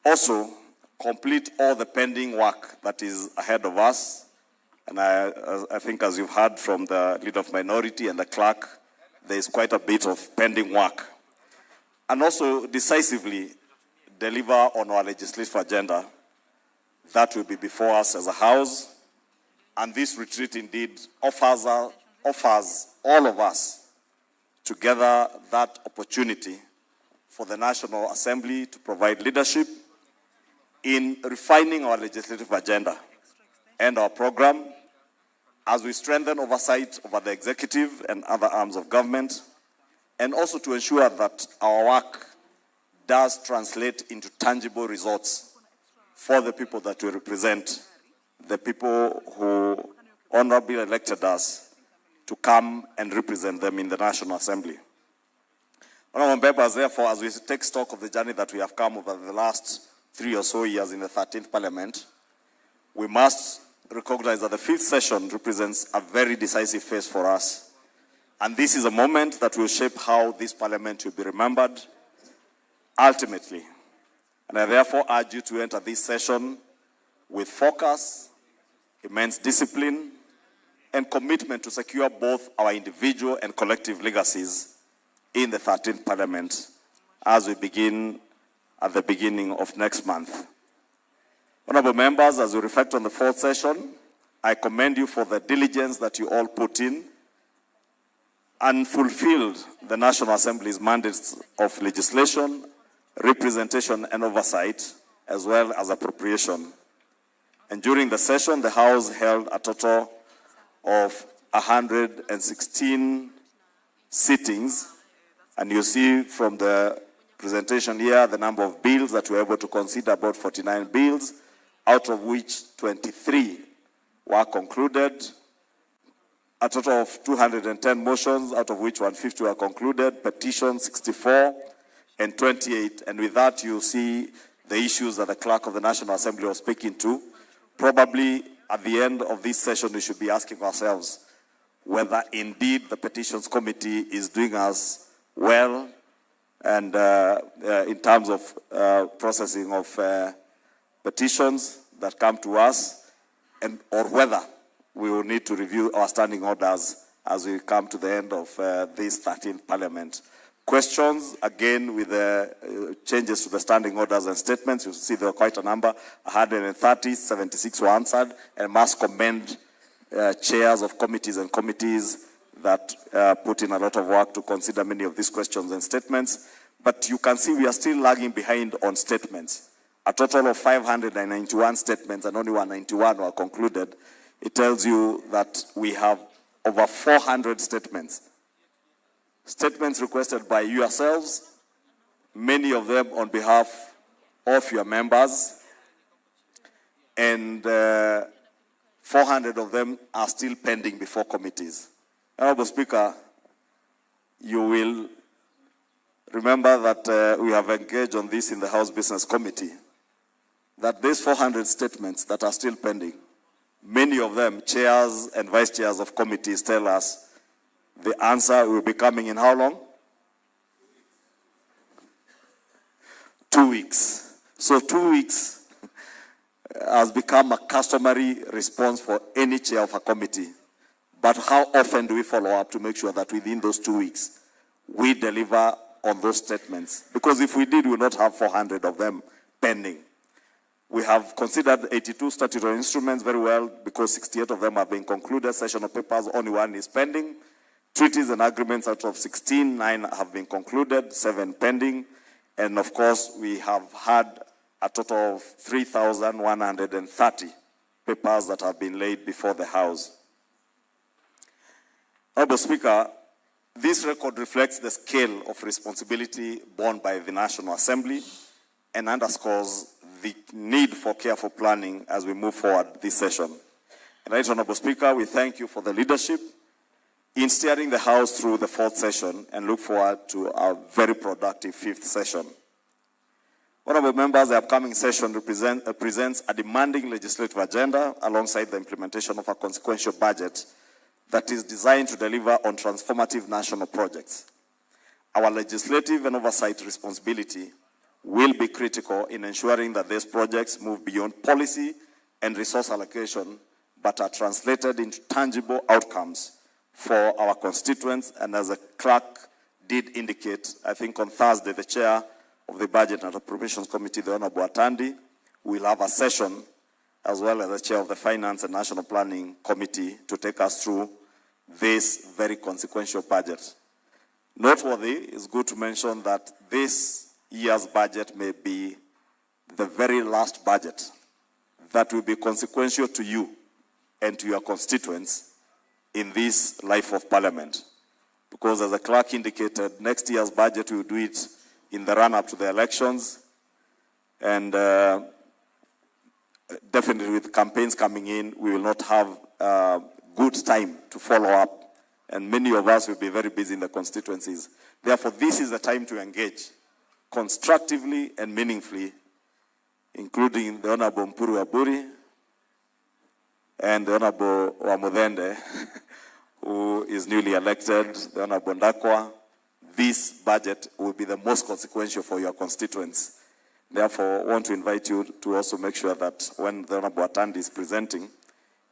also complete all the pending work that is ahead of us. And I think, as you've heard from the Leader of Minority and the clerk, there is quite a bit of pending work. And also decisively deliver on our legislative agenda that will be before us as a House. And this retreat indeed offers all of us together that opportunity for the National Assembly to provide leadership in refining our legislative agenda and our program as we strengthen oversight over the executive and other arms of government, and also to ensure that our work does translate into tangible results for the people that we represent, the people who honorably elected us to come and represent them in the National Assembly. Honorable members, therefore, as we take stock of the journey that we have come over the last 3 or so years in the 13th Parliament, we must recognize that the 5th session represents a very decisive phase for us. And this is a moment that will shape how this Parliament will be remembered ultimately. And I therefore urge you to enter this session with focus, immense discipline, and commitment to secure both our individual and collective legacies in the 13th Parliament as we begin at the beginning of next month. Honorable members, as we reflect on the 4th session, I commend you for the diligence that you all put in and fulfilled the National Assembly's mandates of legislation, representation, and oversight, as well as appropriation. And during the session, the House held a total of 116 sittings. And you see from the presentation here the number of bills that we were able to consider, about 49 bills, out of which 23 were concluded. A total of 210 motions, out of which 150 were concluded, petitions 64 and 28. And with that, you see the issues that the Clerk of the National Assembly was speaking to. Probably at the end of this session, we should be asking ourselves whether indeed the Petitions Committee is doing us well and in terms of processing of petitions that come to us, and or whether we will need to review our standing orders as we come to the end of this 13th Parliament. Questions, again, with the changes to the standing orders and statements, you see there were quite a number, 130, 76 were answered, and must commend chairs of committees and committees that put in a lot of work to consider many of these questions and statements. But you can see we are still lagging behind on statements. A total of 591 statements and only 191 were concluded. It tells you that we have over 400 statements. Statements requested by yourselves, many of them on behalf of your members, and 400 of them are still pending before committees. Honorable Speaker, you will remember that we have engaged on this in the House Business Committee, that these 400 statements that are still pending, many of them, chairs and vice chairs of committees tell us the answer will be coming in how long? 2 weeks. So 2 weeks has become a customary response for any chair of a committee. But how often do we follow up to make sure that within those 2 weeks, we deliver on those statements? Because if we did, we would not have 400 of them pending. We have considered 82 statutory instruments very well, because 68 of them have been concluded. Sessional papers, only 1 is pending. Treaties and agreements out of 16, 9 have been concluded, 7 pending. And of course, we have had a total of 3,130 papers that have been laid before the House. Honorable Speaker, this record reflects the scale of responsibility borne by the National Assembly and underscores the need for careful planning as we move forward this session. And right, Honorable Speaker, we thank you for the leadership in steering the House through the 4th session and look forward to a very productive 5th session. Honorable members, the upcoming session presents a demanding legislative agenda alongside the implementation of a consequential budget that is designed to deliver on transformative national projects. Our legislative and oversight responsibility will be critical in ensuring that these projects move beyond policy and resource allocation, but are translated into tangible outcomes for our constituents. And as the clerk did indicate, I think on Thursday, the chair of the Budget and Appropriations Committee, the Honorable Atandi, will have a session, as well as the chair of the Finance and National Planning Committee, to take us through this very consequential budget. Noteworthy, it's good to mention that this year's budget may be the very last budget that will be consequential to you and to your constituents in this life of Parliament. Because as the clerk indicated, next year's budget, we will do it in the run-up to the elections, and definitely with campaigns coming in, we will not have good time to follow up, and many of us will be very busy in the constituencies. Therefore, this is the time to engage constructively and meaningfully, including the Honorable Mpuru Aburi and the Honorable Wamudende, who is newly elected, the Honorable Ndakwa. This budget will be the most consequential for your constituents. Therefore, I want to invite you to also make sure that when the Honorable Atandi is presenting,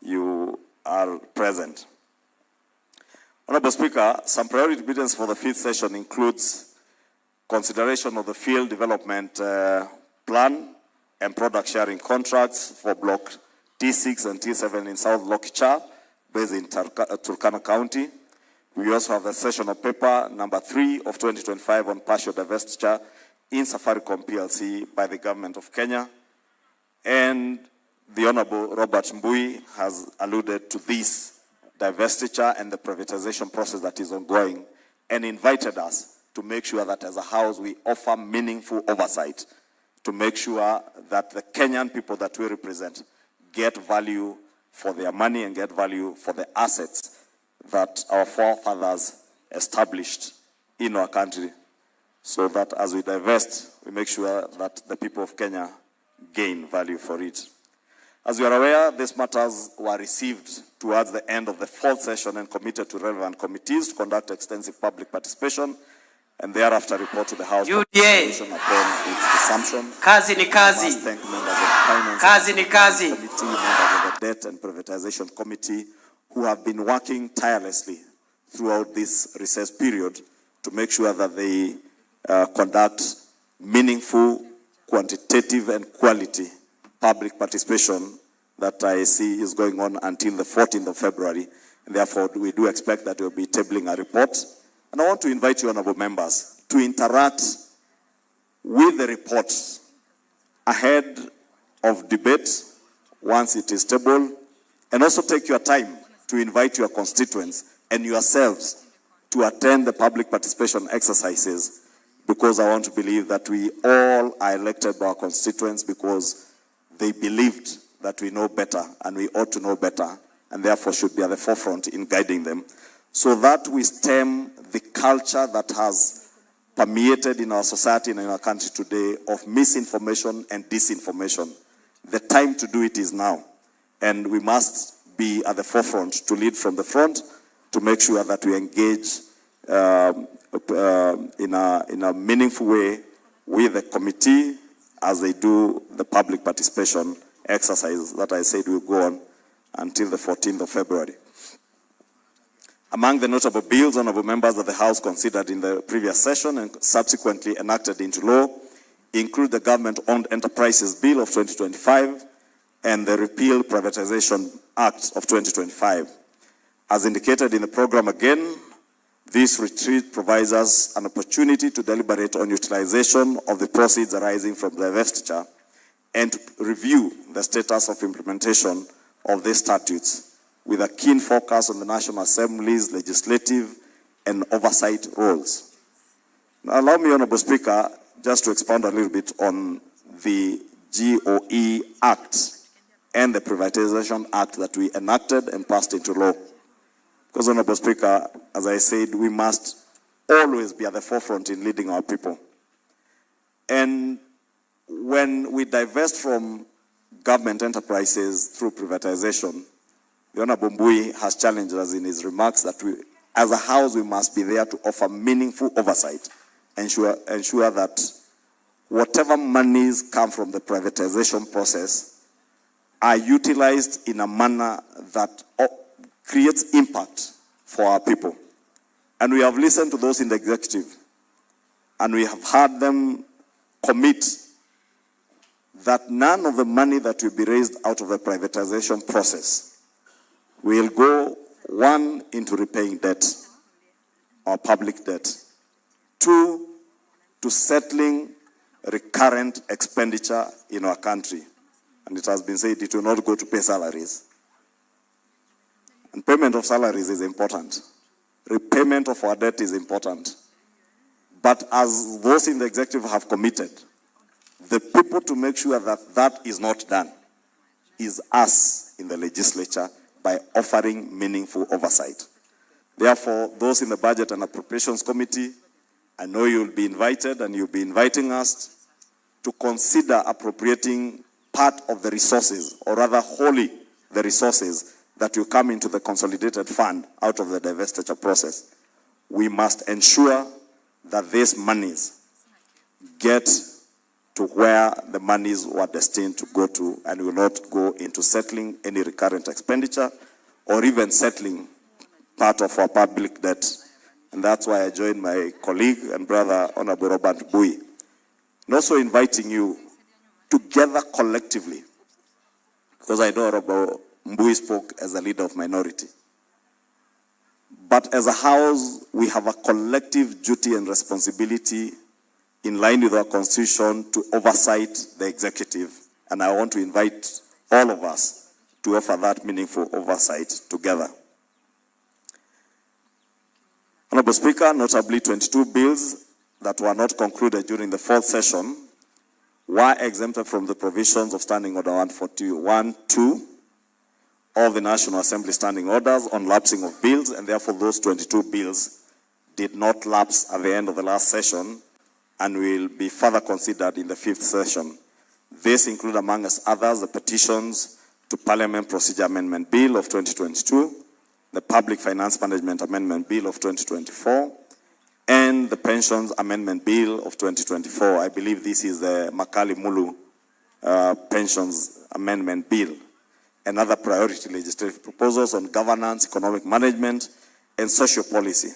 you are present. Honorable Speaker, some priority business for the fifth session includes consideration of the field development plan and product sharing contracts for Block T6 and T7 in South Lokicha, based in Turkana County. We also have the session of paper number 3 of 2025 on partial divestiture in Safaricom PLC by the government of Kenya. And the Honorable Robert Mbui has alluded to this divestiture and the privatization process that is ongoing, and invited us to make sure that as a house we offer meaningful oversight to make sure that the Kenyan people that we represent get value for their money and get value for the assets that our forefathers established in our country, so that as we divest, we make sure that the people of Kenya gain value for it. As you are aware, these matters were received towards the end of the fourth session and committed to relevant committees to conduct extensive public participation and thereafter report to the House UDA. Upon its resumption. Kazi ni kazi. I must thank members of the Finance Kazi ni kazi. Committee, members of the Debt and Privatization Committee, who have been working tirelessly throughout this recess period to make sure that they conduct meaningful, quantitative, and quality public participation that I see is going on until the 14th of February. And therefore, we do expect that we'll be tabling a report. And I want to invite you, honorable members, to interact with the report ahead of debate once it is tabled, and also take your time to invite your constituents and yourselves to attend the public participation exercises, because I want to believe that we all are elected by our constituents because they believed that we know better and we ought to know better, and therefore should be at the forefront in guiding them, so that we stem the culture that has permeated in our society and in our country today of misinformation and disinformation. The time to do it is now, and we must be at the forefront to lead from the front to make sure that we engage in a meaningful way with the committee as they do the public participation exercise that I said will go on until the 14th of February. Among the notable bills, honorable members, that the House considered in the previous session and subsequently enacted into law include the Government-Owned Enterprises Bill of 2025 and the Repeal Privatization Act of 2025. As indicated in the program again, this retreat provides us an opportunity to deliberate on utilization of the proceeds arising from the divestiture and to review the status of implementation of these statutes, with a keen focus on the National Assembly's legislative and oversight roles. Now, allow me, Honorable Speaker, just to expound a little bit on the GOE Act and the Privatization Act that we enacted and passed into law. Because, Honorable Speaker, as I said, we must always be at the forefront in leading our people. And when we divest from government enterprises through privatization, the Honorable Mbui has challenged us in his remarks that we, as a House, we must be there to offer meaningful oversight, ensure that whatever monies come from the privatization process are utilized in a manner that creates impact for our people. And we have listened to those in the executive, and we have heard them commit that none of the money that will be raised out of the privatization process will go, one, into repaying debt, or public debt, two, to settling recurrent expenditure in our country. And it has been said it will not go to pay salaries. And payment of salaries is important. Repayment of our debt is important. But as those in the executive have committed, the people to make sure that that is not done is us in the legislature by offering meaningful oversight. Therefore, those in the Budget and Appropriations Committee, I know you'll be invited and you'll be inviting us to consider appropriating part of the resources, or rather wholly the resources that will come into the consolidated fund out of the divestiture process. We must ensure that these monies get to where the monies were destined to go to, and will not go into settling any recurrent expenditure or even settling part of our public debt. And that's why I joined my colleague and brother, Honorable Robert Mbui, and also inviting you together collectively, because I know Honorable Mbui spoke as a leader of minority. But as a House, we have a collective duty and responsibility in line with our Constitution to oversight the executive. And I want to invite all of us to offer that meaningful oversight together. Honorable Speaker, notably 22 bills that were not concluded during the fourth session were exempted from the provisions of Standing Order 141-2 of the National Assembly Standing Orders on lapsing of bills, and therefore those 22 bills did not lapse at the end of the last session and will be further considered in the fifth session. This include, among others, the petitions to Parliament Procedure Amendment Bill of 2022, the Public Finance Management Amendment Bill of 2024, and the Pensions Amendment Bill of 2024. I believe this is the Makali Mulu Pensions Amendment Bill, and other priority legislative proposals on governance, economic management, and social policy.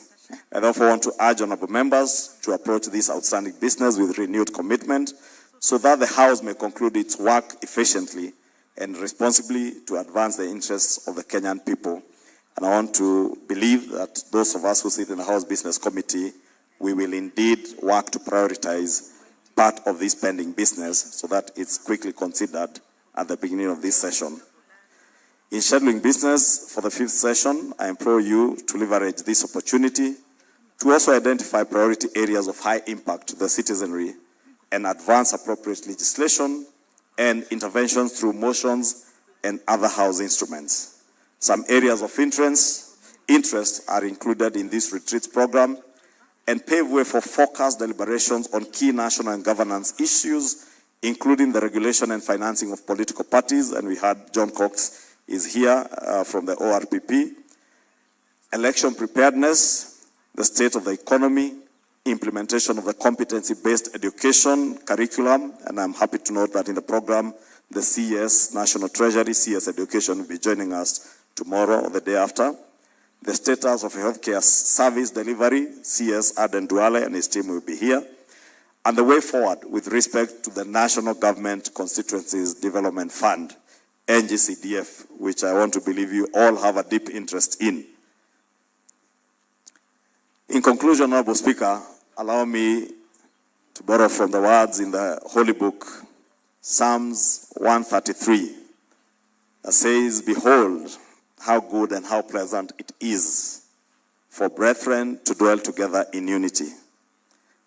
I therefore want to urge honorable members to approach this outstanding business with renewed commitment so that the House may conclude its work efficiently and responsibly to advance the interests of the Kenyan people. And I want to believe that those of us who sit in the House Business Committee, we will indeed work to prioritize part of this pending business so that it's quickly considered at the beginning of this session. In scheduling business for the fifth session, I implore you to leverage this opportunity to also identify priority areas of high impact to the citizenry and advance appropriate legislation and interventions through motions and other House instruments. Some areas of interest are included in this retreat program and pave way for focused deliberations on key national and governance issues, including the regulation and financing of political parties, and we had John Cox is here from the ORPP, election preparedness, the state of the economy, implementation of the competency-based education curriculum, and I'm happy to note that in the program, the CS National Treasury, CS Education will be joining us tomorrow or the day after. The status of healthcare service delivery, CS Aden Duale and his team will be here. And the way forward with respect to the National Government Constituencies Development Fund, NGCDF, which I want to believe you all have a deep interest in. In conclusion, Honorable Speaker, allow me to borrow from the words in the Holy Book, Psalms 133, that says, "Behold, how good and how pleasant it is for brethren to dwell together in unity."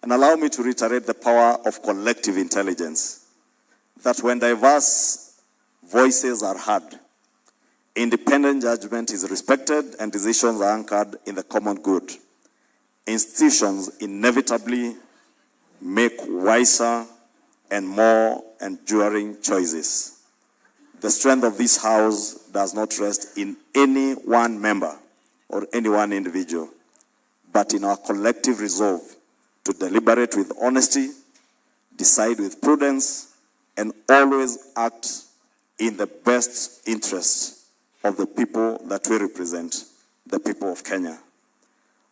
And allow me to reiterate the power of collective intelligence, that when diverse voices are heard, independent judgment is respected, and decisions are anchored in the common good. Institutions inevitably make wiser and more enduring choices. the strength of this House does not rest in any one member or any one individual, but in our collective resolve to deliberate with honesty, decide with prudence, and always act in the best interest of the people that we represent, the people of Kenya.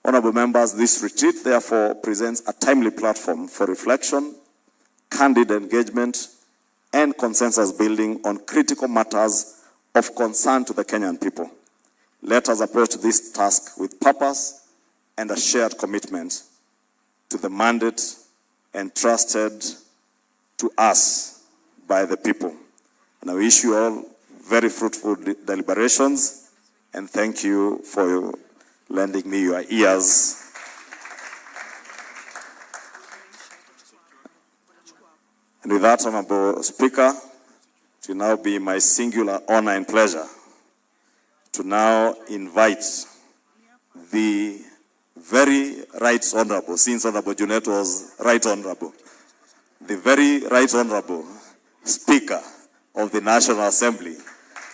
Honorable members, this retreat therefore presents a timely platform for reflection, candid engagement, and consensus building on critical matters of concern to the Kenyan people. Let us approach this task with purpose and a shared commitment to the mandate entrusted to us by the people. And I wish you all very fruitful deliberations, and thank you for lending me your ears. And with that, Honorable Speaker, it will now be my singular honor and pleasure to now invite the very right honorable, since Honorable Junet was right honorable, the very right honorable Speaker of the National Assembly,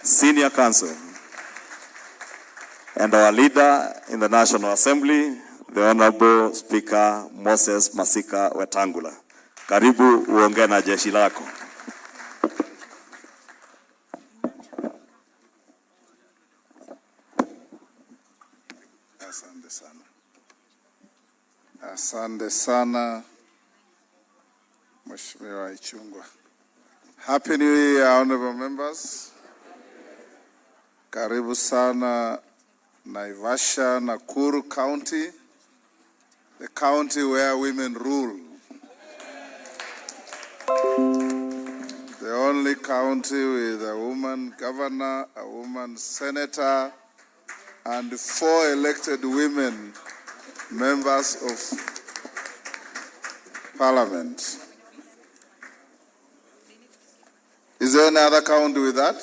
Senior Counsel, and our leader in the National Assembly, the Honorable Speaker Moses Masika Wetangula. Karibu uongee na jeshi lako. Asante sana. Asante sana, Mheshimiwa Ichung'wah. Happy New Year, honorable members. Karibu sana Naivasha, Nakuru County, the county where women rule. The only county with a woman governor, a woman senator, and 4 elected women members of parliament. Is there any other county with that?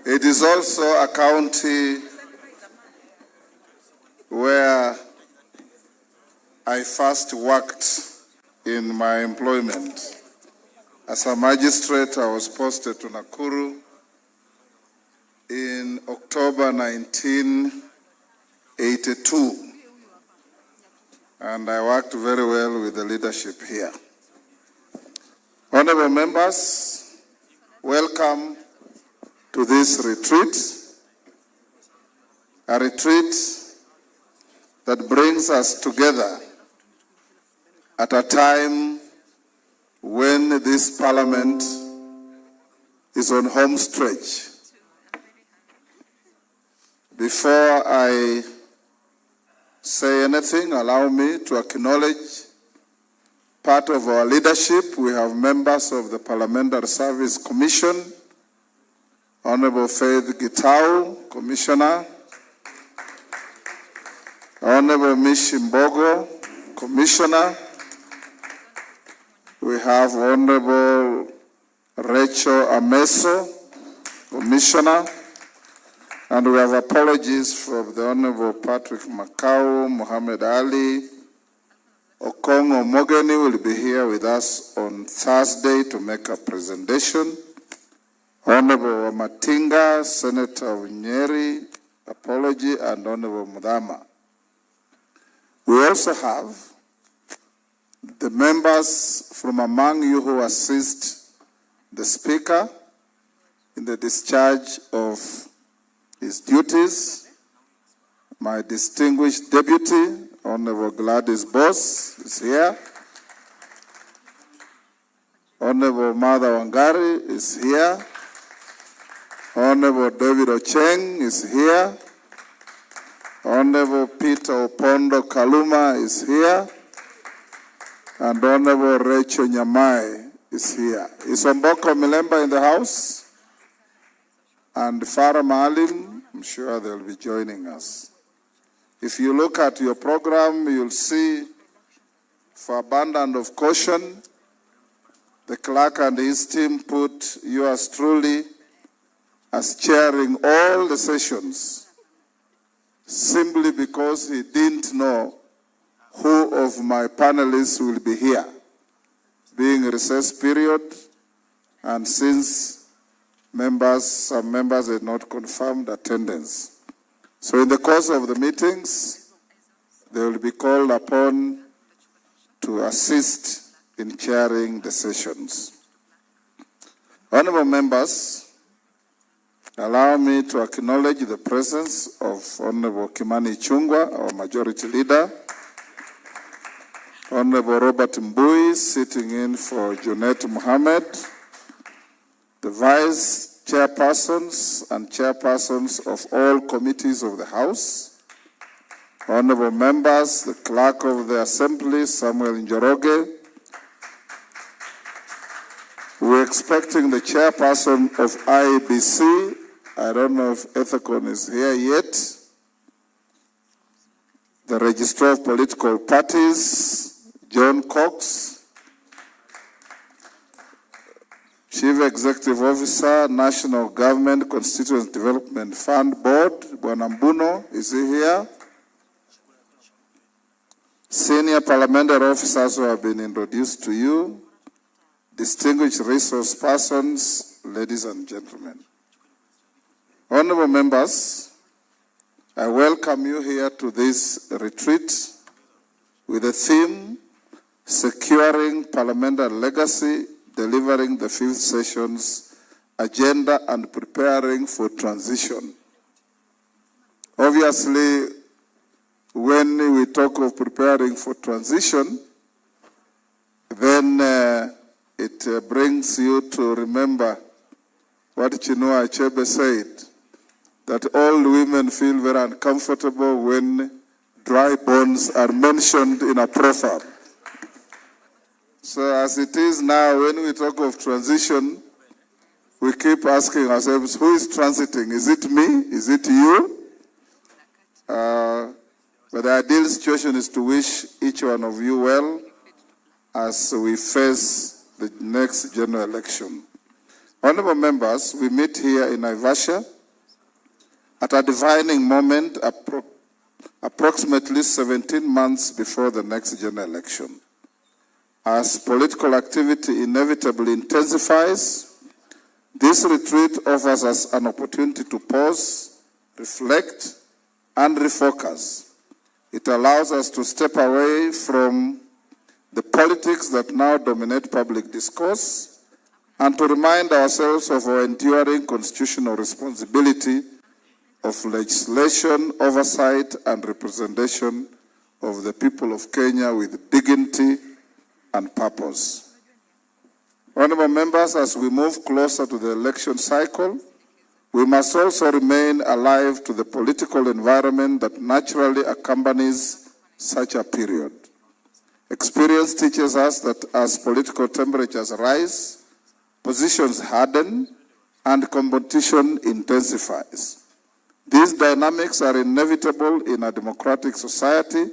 It is also a county where I first worked in my employment. As a magistrate, I was posted to Nakuru in October 1982. And I worked very well with the leadership here. Honorable members, welcome to this retreat, a retreat that brings us together at a time when this parliament is on home stretch. Before I say anything, allow me to acknowledge part of our leadership. We have members of the Parliamentary Service Commission, Honorable Faith Gitau, Commissioner, Honorable Mishimbogo, Commissioner. We have Honorable Rachel Ameso, Commissioner. And we have apologies from the Honorable Patrick Makau, Muhammad Ali. Okongo Mogeni will be here with us on Thursday to make a presentation. Honorable Matinga, Senator Nyeri, apology, and Honorable Mudama. We also have the members from among you who assist the Speaker in the discharge of his duties. My distinguished deputy, Honorable Gladys Boss, is here. Honorable Mother Wangari is here. Honorable David Ocheng is here. Honorable Peter Opondo Kaluma is here. And Honorable Rachel Nyamai is here. Is Omboko Milemba in the house? And Farah Maalim, I'm sure they'll be joining us. If you look at your program, you'll see, for abundance of caution, the clerk and his team put yours truly as chairing all the sessions, simply because he didn't know who of my panelists will be here. being recess period, and since some members had not confirmed attendance. So in the course of the meetings, they will be called upon to assist in chairing the sessions. Honorable members, allow me to acknowledge the presence of Honorable Kimani Ichung'wah, our Majority Leader, Honorable Robert Mbui, sitting in for Junet Mohammed, the Vice Chairpersons and Chairpersons of all committees of the House, Honorable members, the Clerk of the Assembly, Samuel Njoroge. We're expecting the Chairperson of IEBC. I don't know if Ethicon is here yet. The Registrar of Political Parties, John Cox. Chief Executive Officer, National Government Constituency Development Fund Board, Bwana Mbuno, is he here? Senior parliamentary officers who have been introduced to you, distinguished resource persons, ladies and gentlemen. Honorable members, I welcome you here to this retreat with the theme, Securing Parliamentary Legacy, Delivering the Fifth Session's Agenda and Preparing for Transition. Obviously, when we talk of preparing for transition, then it brings you to remember what Chinua Achebe said, that all women feel very uncomfortable when dry bones are mentioned in a proverb. So as it is now, when we talk of transition, we keep asking ourselves, who is transiting? Is it me? Is it you? But the ideal situation is to wish each one of you well as we face the next general election. Honorable members, we meet here in Naivasha at a defining moment approximately 17 months before the next general election. As political activity inevitably intensifies, this retreat offers us an opportunity to pause, reflect, and refocus. It allows us to step away from the politics that now dominate public discourse and to remind ourselves of our enduring constitutional responsibility of legislation, oversight, and representation of the people of Kenya with dignity and purpose. Honorable members, as we move closer to the election cycle, we must also remain alive to the political environment that naturally accompanies such a period. Experience teaches us that as political temperatures rise, positions harden, and competition intensifies. These dynamics are inevitable in a democratic society,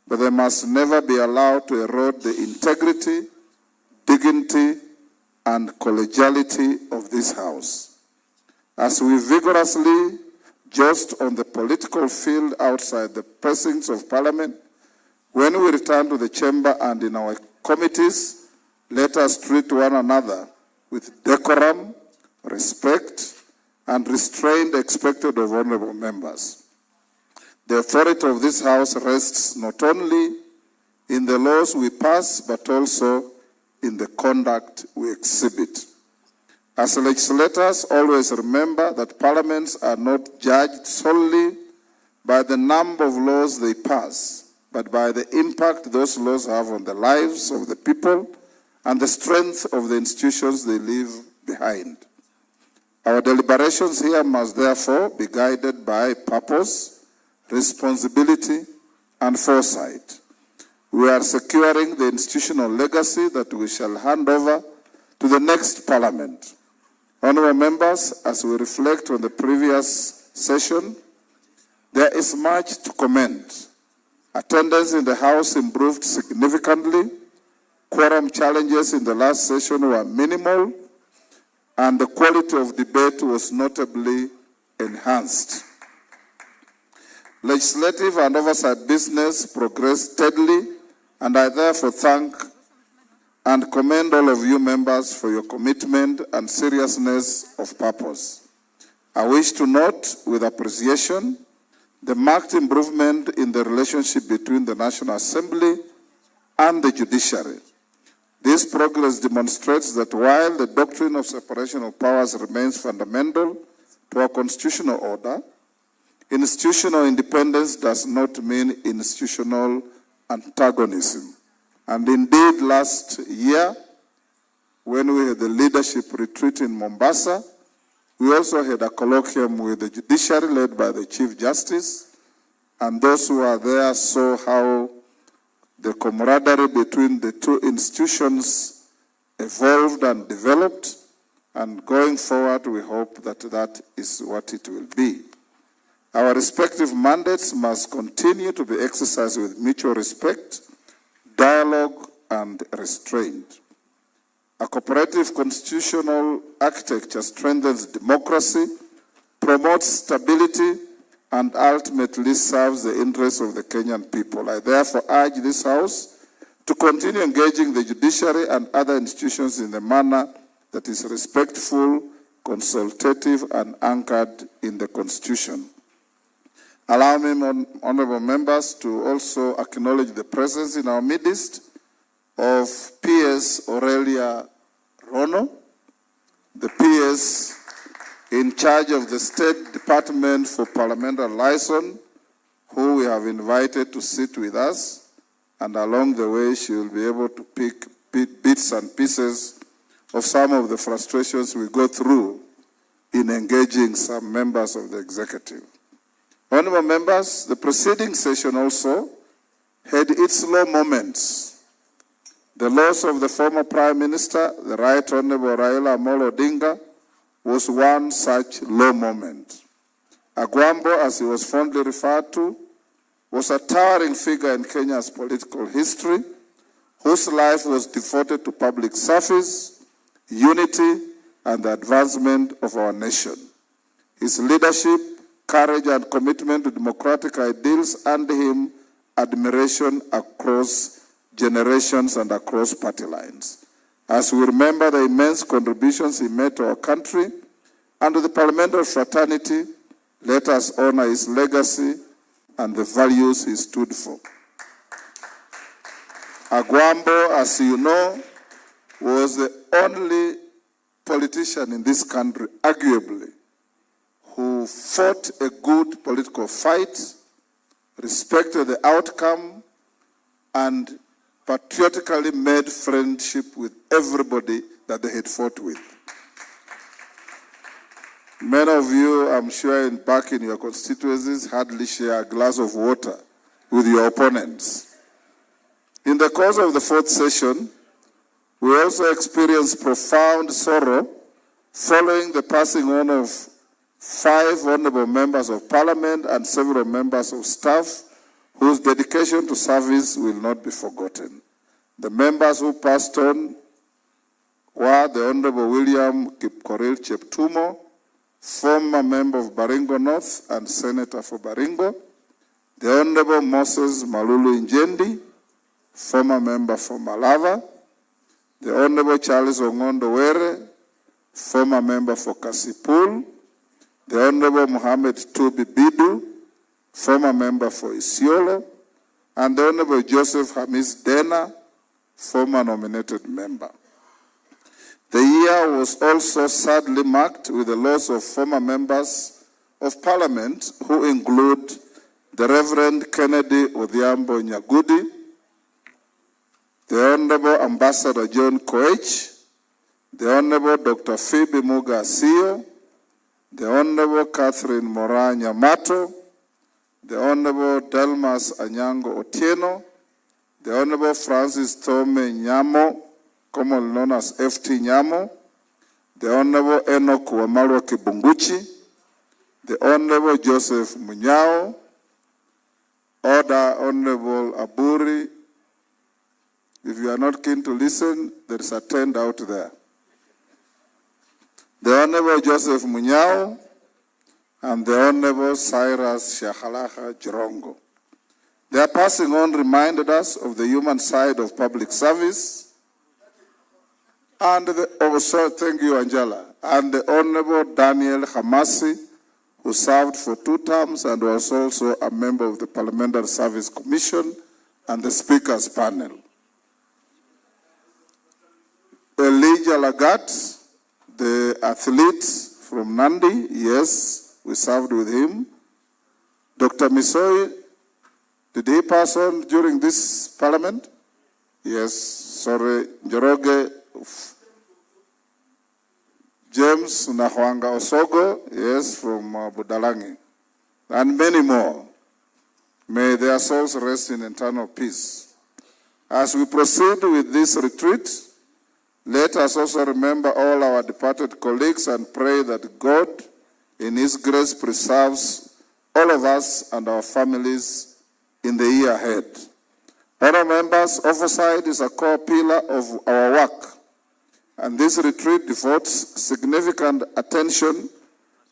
but they must never be allowed to erode the integrity, dignity, and collegiality of this House. As we vigorously joust on the political field outside the precincts of Parliament, when we return to the chamber and in our committees, let us treat one another with decorum, respect, and restraint expected of honorable members. The authority of this House rests not only in the laws we pass, but also in the conduct we exhibit. As legislators, always remember that parliaments are not judged solely by the number of laws they pass, but by the impact those laws have on the lives of the people and the strength of the institutions they leave behind. Our deliberations here must therefore be guided by purpose, responsibility, and foresight. We are securing the institutional legacy that we shall hand over to the next Parliament. Honorable members, as we reflect on the previous session, there is much to commend. Attendance in the House improved significantly. Quorum challenges in the last session were minimal, and the quality of debate was notably enhanced. Legislative and oversight business progressed steadily, and I therefore thank and commend all of you members for your commitment and seriousness of purpose. I wish to note with appreciation the marked improvement in the relationship between the National Assembly and the judiciary. This progress demonstrates that while the doctrine of separation of powers remains fundamental to our constitutional order, institutional independence does not mean institutional antagonism. And indeed, last year, when we had the leadership retreat in Mombasa, we also had a colloquium with the judiciary led by the Chief Justice, and those who are there saw how the camaraderie between the two institutions evolved and developed, and going forward, we hope that that is what it will be. Our respective mandates must continue to be exercised with mutual respect, dialogue, and restraint. A cooperative constitutional architecture strengthens democracy, promotes stability, and ultimately serves the interests of the Kenyan people. I therefore urge this House to continue engaging the judiciary and other institutions in a manner that is respectful, consultative, and anchored in the Constitution. Allow me, honorable members, to also acknowledge the presence in our midst of PS Aurelia Rono, the PS in charge of the State Department for Parliamentary Liaison, who we have invited to sit with us, and along the way she will be able to pick bits and pieces of some of the frustrations we go through in engaging some members of the executive. Honorable members, the preceding session also had its low moments. The loss of the former Prime Minister, the Right Honorable Raila Amolo Odinga, was one such low moment. Agwambo, as he was fondly referred to, was a towering figure in Kenya's political history, whose life was devoted to public service, unity, and the advancement of our nation. His leadership, courage, and commitment to democratic ideals earned him admiration across generations and across party lines. As we remember the immense contributions he made to our country and to the parliamentary fraternity, let us honor his legacy and the values he stood for. Agwambo, as you know, was the only politician in this country, arguably, who fought a good political fight, respected the outcome, and patriotically made friendship with everybody that they had fought with. Many of you, I'm sure, back in your constituencies, hardly share a glass of water with your opponents. In the course of the fourth session, we also experienced profound sorrow following the passing on of 5 honorable members of parliament and several members of staff whose dedication to service will not be forgotten. The members who passed on were the Honorable William Kipkoril Cheptumo, former member of Baringo North and Senator for Baringo, the Honorable Moses Malulu Injendi, former member for Malava, the Honorable Charles Ongondo Were, former member for Kasipul, the Honorable Mohammed Tubi Bidu, former member for Isiolo, and the Honorable Joseph Hamis Dena, former nominated member. The year was also sadly marked with the loss of former members of parliament, who include the Reverend Kennedy Odhiambo Nyagudi, the Honorable Ambassador John Koech, the Honorable Dr. Phoebe Muga Asio, the Honorable Catherine Mora Nyamato, the Honorable Delmas Anyango Otieno, the Honorable Francis Tome Nyamo, commonly known as FT Nyamo, the Honorable Enoch Wamalwa Kibunguchi, the Honorable Joseph Munyao, Order Honorable Aburi. If you are not keen to listen, there is a tent out there. The Honorable Joseph Munyao and the Honorable Cyrus Shahalaha Jirongo. Their passing on reminded us of the human side of public service And also, thank you, Angela. And the Honorable Daniel Hamasi, who served for 2 terms and was also a member of the Parliamentary Service Commission and the Speaker's panel. Elijah Lagat, the athlete from Nandi, yes, we served with him. Dr. Misoi, did he pass on during this parliament? Yes, sorry, Njoroge, James Nahwanga Osogo, yes, from Budalangi, and many more. May their souls rest in eternal peace. As we proceed with this retreat, let us also remember all our departed colleagues and pray that God, in His grace, preserves all of us and our families in the year ahead. Honourable members, oversight is a core pillar of our work, and this retreat devotes significant attention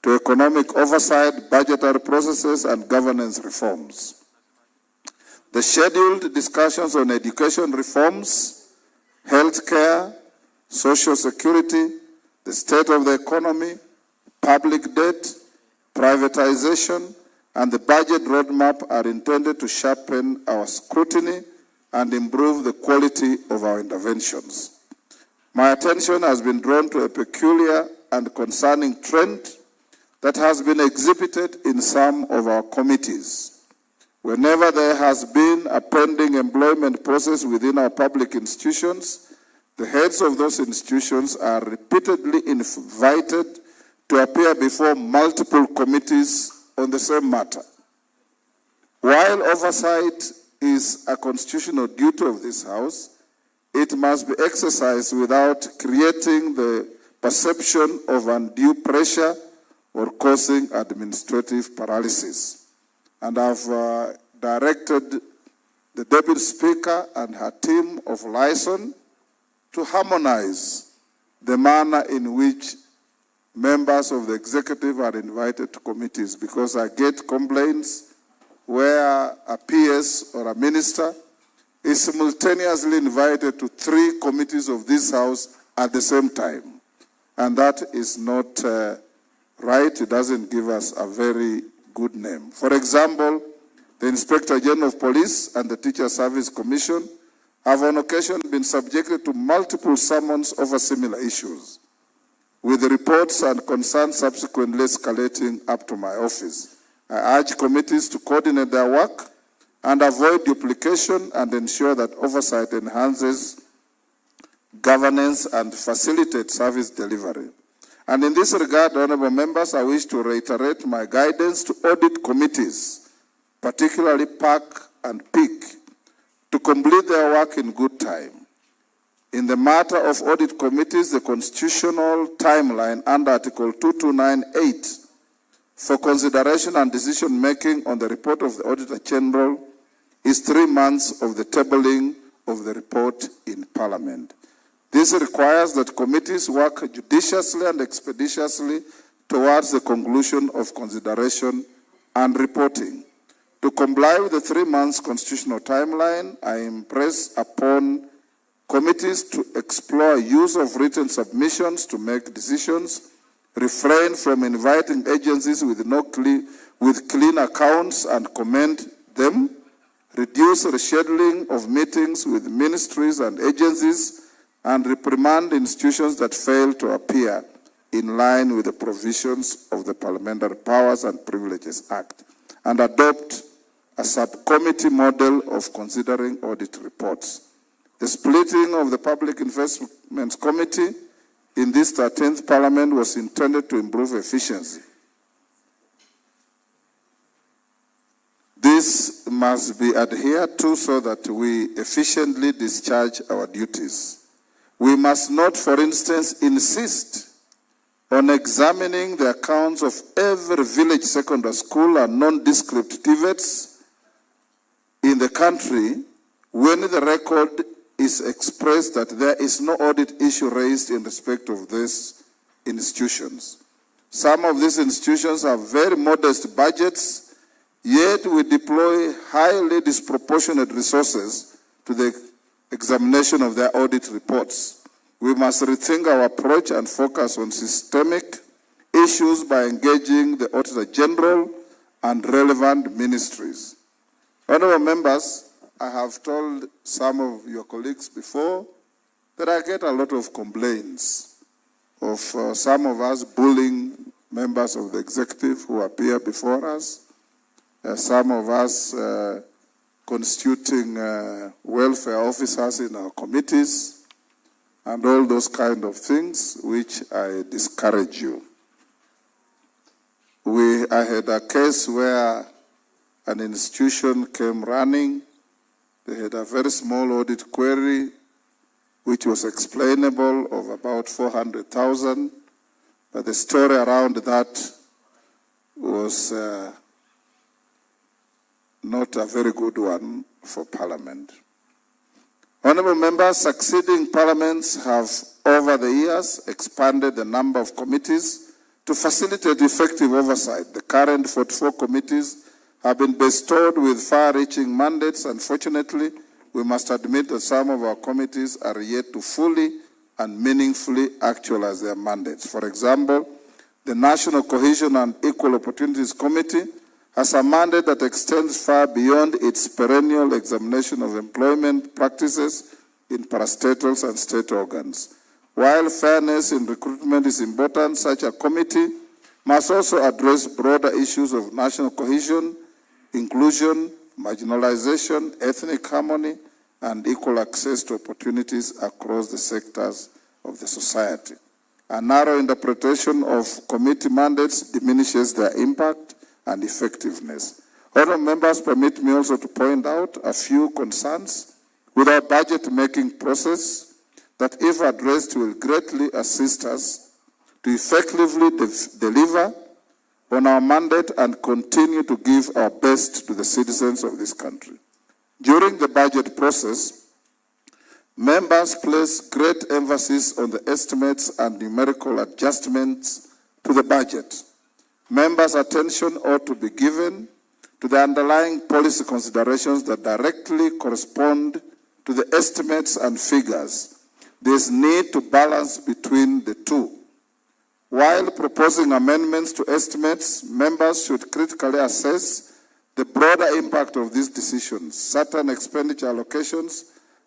to economic oversight, budgetary processes, and governance reforms. The scheduled discussions on education reforms, healthcare, social security, the state of the economy, public debt, privatization, and the budget roadmap are intended to sharpen our scrutiny and improve the quality of our interventions. My attention has been drawn to a peculiar and concerning trend that has been exhibited in some of our committees. Whenever there has been a pending employment process within our public institutions, the heads of those institutions are repeatedly invited to appear before multiple committees on the same matter. While oversight is a constitutional duty of this House, it must be exercised without creating the perception of undue pressure or causing administrative paralysis. And I've directed the Deputy Speaker and her team of liaison to harmonize the manner in which members of the executive are invited to committees, because I get complaints where a PS or a minister is simultaneously invited to 3 committees of this House at the same time. And that is not right. It doesn't give us a very good name. For example, the Inspector General of Police and the Teacher Service Commission have on occasion been subjected to multiple summons over similar issues, with the reports and concerns subsequently escalating up to my office. I urge committees to coordinate their work and avoid duplication and ensure that oversight enhances governance and facilitates service delivery. And in this regard, honorable members, I wish to reiterate my guidance to audit committees, particularly PAC and PIC, to complete their work in good time. In the matter of audit committees, the constitutional timeline under Article 2298 for consideration and decision-making on the report of the Auditor General is 3 months of the tabling of the report in Parliament. This requires that committees work judiciously and expeditiously towards the conclusion of consideration and reporting. To comply with the 3 months constitutional timeline, I impress upon committees to explore use of written submissions to make decisions, refrain from inviting agencies with clean accounts and commend them, reduce rescheduling of meetings with ministries and agencies, and reprimand institutions that fail to appear in line with the provisions of the Parliamentary Powers and Privileges Act, and adopt a subcommittee model of considering audit reports. The splitting of the Public Investments Committee in this 13th Parliament was intended to improve efficiency. This must be adhered to so that we efficiently discharge our duties. We must not, for instance, insist on examining the accounts of every village secondary school and nondescript TVETs in the country when the record is expressed that there is no audit issue raised in respect of these institutions. Some of these institutions have very modest budgets, yet we deploy highly disproportionate resources to the examination of their audit reports. We must rethink our approach and focus on systemic issues by engaging the Auditor General and relevant ministries. Honorable members, I have told some of your colleagues before that I get a lot of complaints of some of us bullying members of the executive who appear before us, some of us constituting welfare officers in our committees, and all those kind of things which I discourage you. I had a case where an institution came running. They had a very small audit query which was explainable of about 400,000, but the story around that was not a very good one for Parliament. Honourable members, succeeding parliaments have over the years expanded the number of committees to facilitate effective oversight. The current 44 committees have been bestowed with far-reaching mandates. Unfortunately, we must admit that some of our committees are yet to fully and meaningfully actualize their mandates. For example, the National Cohesion and Equal Opportunities Committee has a mandate that extends far beyond its perennial examination of employment practices in parastatals and state organs. While fairness in recruitment is important, such a committee must also address broader issues of national cohesion, inclusion, marginalization, ethnic harmony, and equal access to opportunities across the sectors of the society. A narrow interpretation of committee mandates diminishes their impact and effectiveness. Honourable members, permit me also to point out a few concerns with our budget-making process that, if addressed, will greatly assist us to effectively deliver on our mandate and continue to give our best to the citizens of this country. During the budget process, members place great emphasis on the estimates and numerical adjustments to the budget. Members' attention ought to be given to the underlying policy considerations that directly correspond to the estimates and figures. There is need to balance between the two. While proposing amendments to estimates, members should critically assess the broader impact of these decisions. Certain expenditure allocations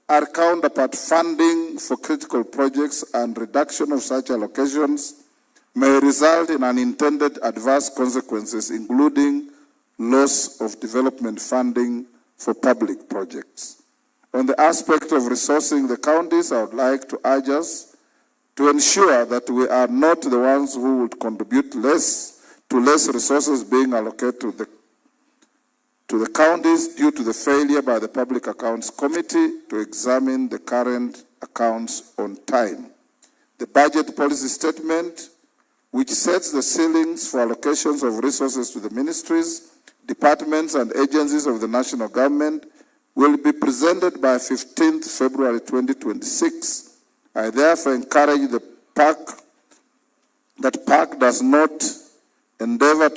are counterpart funding for critical projects, and reduction of such allocations may result in unintended adverse consequences, including loss of development funding for public projects. On the aspect of resourcing the counties, I would like to urge us to ensure that we are not the ones who would contribute less resources being allocated to the counties due to the failure by the Public Accounts Committee to examine the current accounts on time. The budget policy statement, which sets the ceilings for allocations of resources to the ministries, departments, and agencies of the national government, will be presented by 15th February 2026. I therefore encourage the PAC does endeavor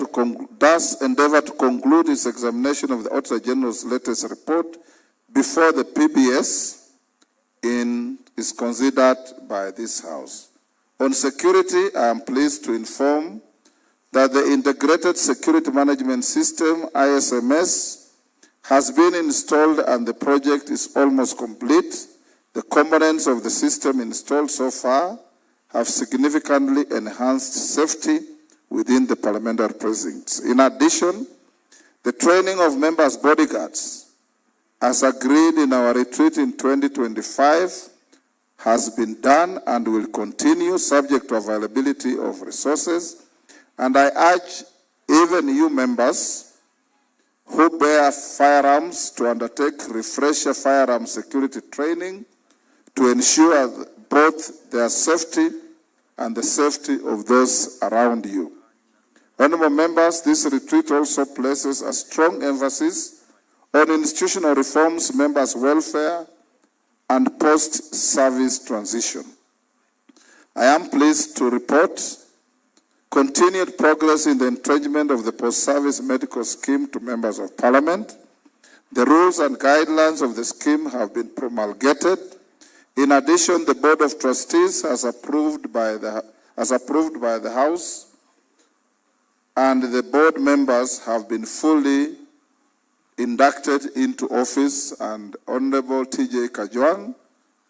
to conclude its examination of the Auditor General's latest report before the PBS is considered by this House. On security, I am pleased to inform that the Integrated Security Management System, ISMS, has been installed and the project is almost complete. The components of the system installed so far have significantly enhanced safety within the parliamentary precincts. In addition, the training of members' bodyguards, as agreed in our retreat in 2025, has been done and will continue subject to availability of resources. And I urge even you members who bear firearms to undertake refresher firearm security training to ensure both their safety and the safety of those around you. Honourable members, this retreat also places a strong emphasis on institutional reforms, members' welfare, and post-service transition. I am pleased to report continued progress in the entrenchment of the post-service medical scheme to members of Parliament. The rules and guidelines of the scheme have been promulgated In addition, the Board of Trustees has approved by the House, and the board members have been fully inducted into office, and Honorable T.J. Kajwang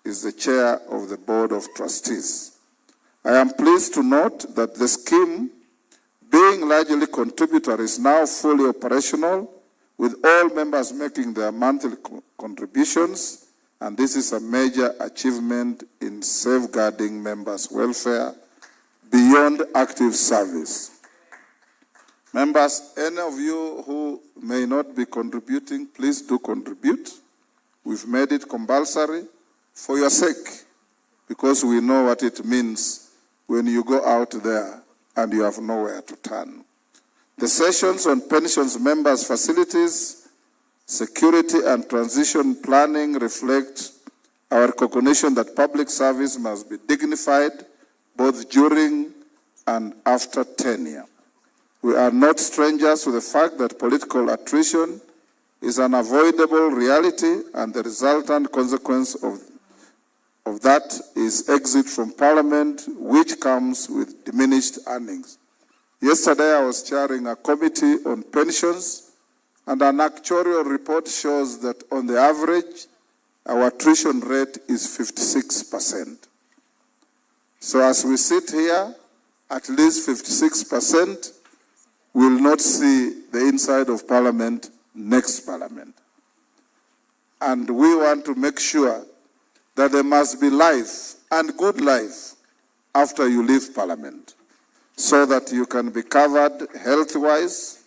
is the chair of the Board of Trustees. I am pleased to note that the scheme, being largely contributory, is now fully operational, with all members making their monthly contributions, and this is a major achievement in safeguarding members' welfare beyond active service. Members, any of you who may not be contributing, please do contribute. We've made it compulsory for your sake, because we know what it means when you go out there and you have nowhere to turn. The sessions on pensions members' facilities, security and transition planning reflect our recognition that public service must be dignified both during and after tenure. We are not strangers to the fact that political attrition is an unavoidable reality, and the resultant consequence of that is exit from Parliament, which comes with diminished earnings. Yesterday, I was chairing a committee on pensions, and an actuarial report shows that on the average, our attrition rate is 56%. So as we sit here, at least 56% will not see the inside of Parliament next Parliament. And we want to make sure that there must be life, and good life, after you leave Parliament, so that you can be covered health-wise.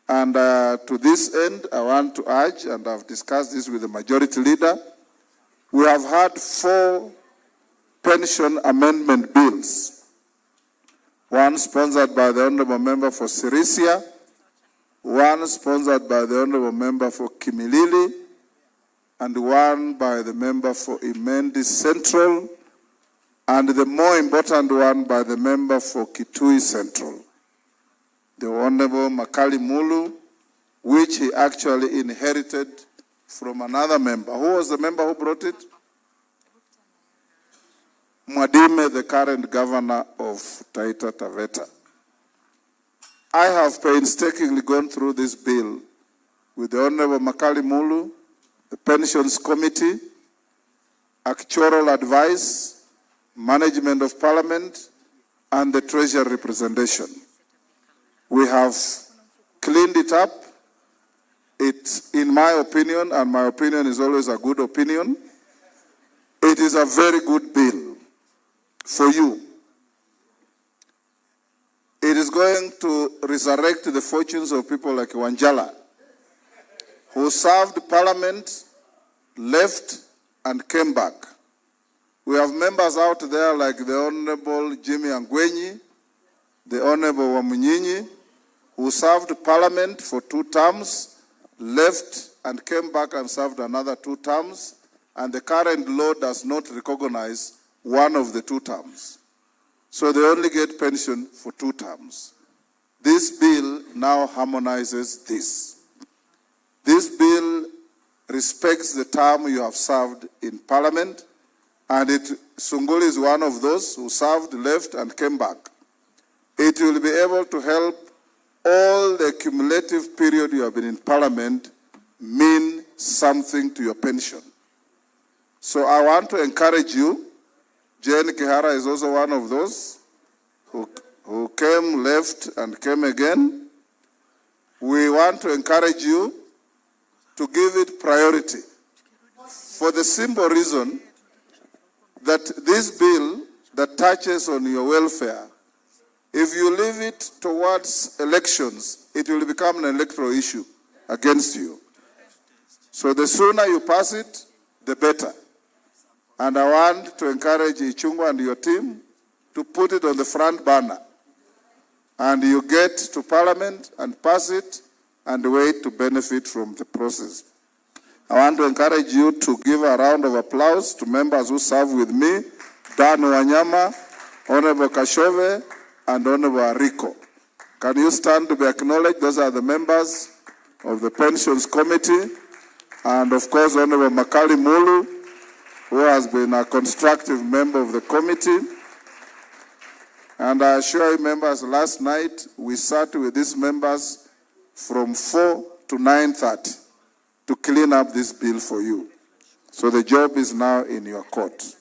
And to this end, I want to urge, and I've discussed this with the majority leader, we have had 4 pension amendment bills. One sponsored by the Honourable Member for Sirisia, one sponsored by the Honourable Member for Kimilili, and one by the member for Imendi Central, and the more important one by the member for Kitui Central, the Honorable Makali Mulu, which he actually inherited from another member. Who was the member who brought it? Mwadime, the current governor of Taita Taveta. I have painstakingly gone through this bill with the Honorable Makali Mulu, the Pensions Committee, actuarial advice, management of Parliament, and the Treasury representation. We have cleaned it up. It's, in my opinion, and my opinion is always a good opinion, it is a very good bill for you. It is going to resurrect the fortunes of people like Wanjala, who served Parliament, left, and came back. We have members out there like the Honorable Jimmy Angwenyi, the Honorable Wamunyinyi, who served Parliament for 2 terms, left and came back and served another 2 terms, and the current law does not recognize one of the 2 terms. So they only get pension for 2 terms. This bill now harmonizes this. This bill respects the term you have served in Parliament, and Sunguli is one of those who served, left, and came back. It will be able to help all the cumulative period you have been in Parliament mean something to your pension. So I want to encourage you. Jane Kihara is also one of those who came, left, and came again. We want to encourage you to give it priority for the simple reason that this bill that touches on your welfare, if you leave it towards elections, it will become an electoral issue against you. So the sooner you pass it, the better. And I want to encourage Ichungwa and your team to put it on the front burner. And you get to Parliament and pass it and wait to benefit from the process. I want to encourage you to give a round of applause to members who serve with me, Dan Wanyama, Honorable Kashove, and Honorable Ariko. Can you stand to be acknowledged? Those are the members of the Pensions Committee. And of course, Honorable Makali Mulu, who has been a constructive member of the committee. And I assure you members, last night we sat with these members from 4 to 9:30 to clean up this bill for you. So the job is now in your court.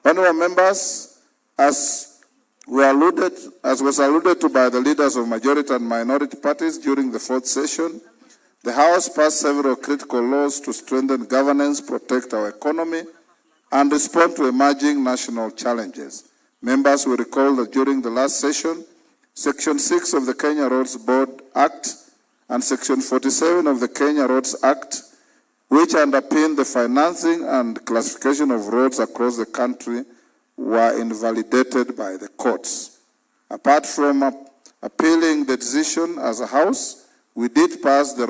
Honorable members, as was alluded to by the leaders of majority and minority parties during the fourth session, the House passed several critical laws to strengthen governance, protect our economy, and respond to emerging national challenges. Members will recall that during the last session, Section 6 of the Kenya Roads Board Act and Section 47 of the Kenya Roads Act, which underpin the financing and classification of roads across the country, were invalidated by the courts. Apart from appealing the decision as a House, we did pass the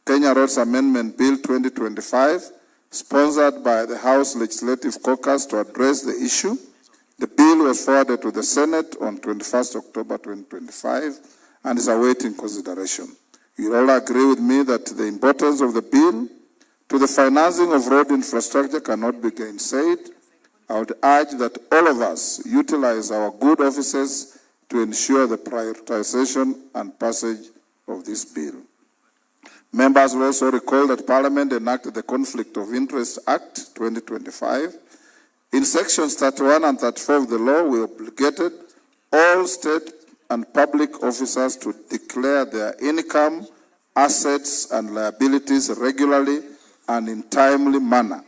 Kenya Roads Amendment Bill 2025, sponsored by the House Legislative Caucus to address the issue. The bill was forwarded to the Senate on 21st October 2025 and is awaiting consideration. You all agree with me that the importance of the bill to the financing of road infrastructure cannot be gainsaid. I would urge that all of us utilize our good offices to ensure the prioritization and passage of this bill. Members will also recall that Parliament enacted the Conflict of Interest Act 2025. In sections 31 and 34 of the law, we obligated all state and public officers to declare their income, assets, and liabilities regularly and in timely manner.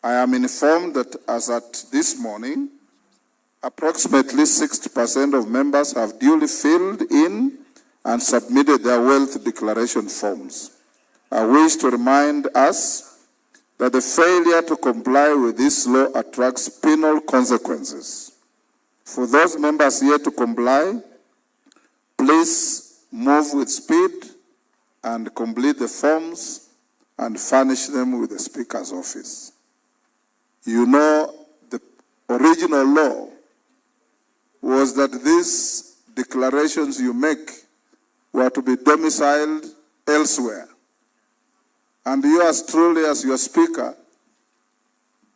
I am informed that as at this morning, approximately 60% of members have duly filled in and submitted their wealth declaration forms. I wish to remind us that the failure to comply with this law attracts penal consequences. For those members yet to comply, please move with speed and complete the forms and furnish them with the Speaker's office. You know, the original law was that these declarations you make were to be domiciled elsewhere. And you, as truly as your Speaker,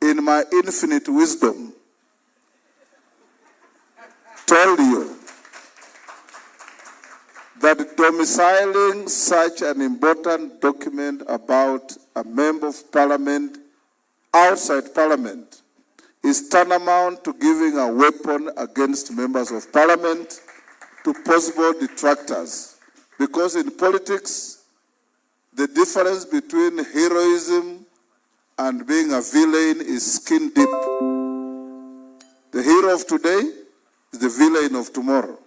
in my infinite wisdom, told you that domiciling such an important document about a member of Parliament outside Parliament is tantamount to giving a weapon against members of Parliament to possible detractors. Because in politics, the difference between heroism and being a villain is skin deep. The hero of today is the villain of tomorrow.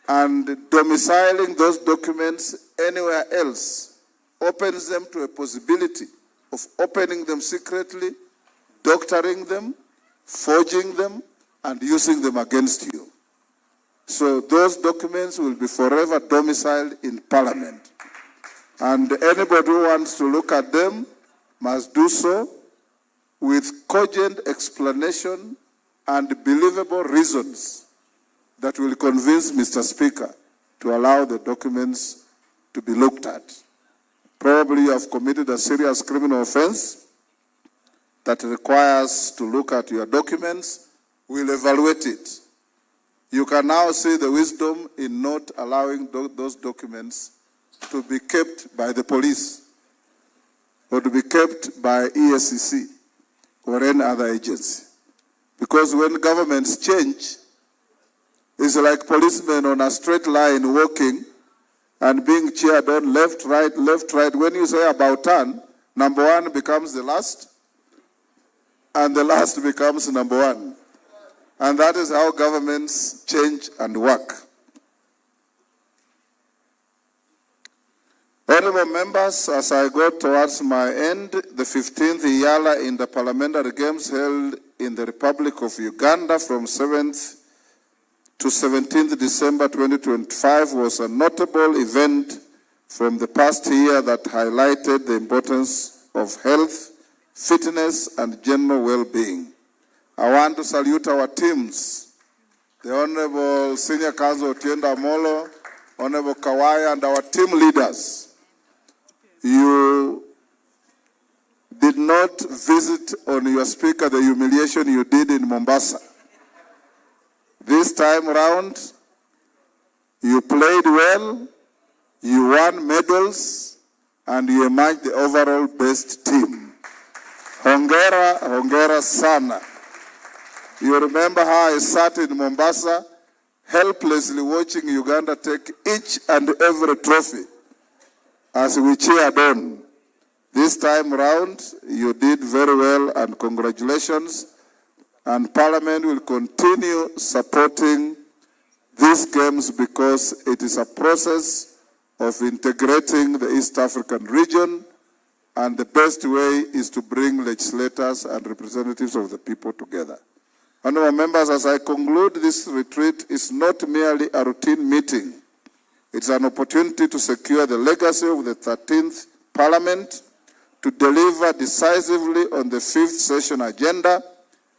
And domiciling those documents anywhere else opens them to a possibility of opening them secretly, doctoring them, forging them, and using them against you. So those documents will be forever domiciled in Parliament. And anybody who wants to look at them must do so with cogent explanation and believable reasons that will convince Mr. Speaker to allow the documents to be looked at. Probably you have committed a serious criminal offense that requires to look at your documents. We'll evaluate it. You can now see the wisdom in not allowing those documents to be kept by the police or to be kept by ESCC or any other agency. Because when governments change, it's like policemen on a straight line walking and being cheered on left, right, left, right. When you say about turn, number one becomes the last, and the last becomes number one. And that is how governments change and work. Honorable members, as I go towards my end, the 15th Iyala in the Parliamentary Games held in the Republic of Uganda from 7th to 17th December 2025 was a notable event from the past year that highlighted the importance of health, fitness, and general well-being. I want to salute our teams, the Honorable Senior Counsel Otienda Molo, Honorable Kawaya, and our team leaders. You did not visit on your speaker the humiliation you did in Mombasa. This time around, you played well, you won medals, and you emerged the overall best team. Hongera, hongera sana. You remember how I sat in Mombasa, helplessly watching Uganda take each and every trophy as we cheered on. This time around, you did very well, and congratulations. And Parliament will continue supporting these games because it is a process of integrating the East African region, and the best way is to bring legislators and representatives of the people together. Honorable members, as I conclude, this retreat is not merely a routine meeting. It's an opportunity to secure the legacy of the 13th Parliament, to deliver decisively on the 5th session agenda,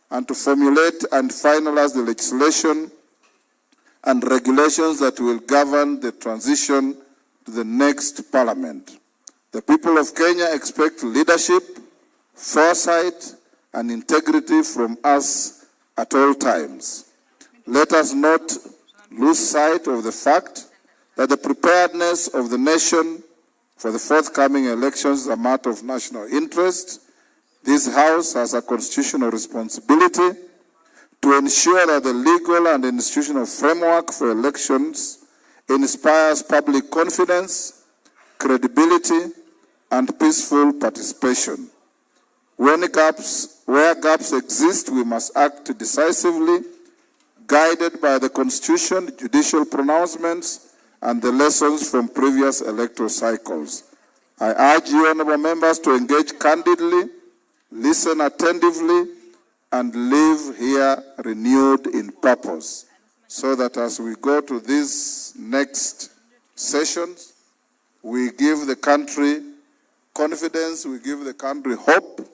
and to formulate and finalize the legislation and regulations that will govern the transition to the next Parliament. The people of Kenya expect leadership, foresight, and integrity from us at all times. Let us not lose sight of the fact that the preparedness of the nation for the forthcoming elections is a matter of national interest. This House has a constitutional responsibility to ensure that the legal and institutional framework for elections inspires public confidence, credibility, and peaceful participation. Where gaps exist, we must act decisively, guided by the Constitution, judicial pronouncements, and the lessons from previous electoral cycles. I urge you, honorable members, to engage candidly, listen attentively, and live here renewed in purpose, so that as we go to these next sessions, we give the country confidence, we give the country hope,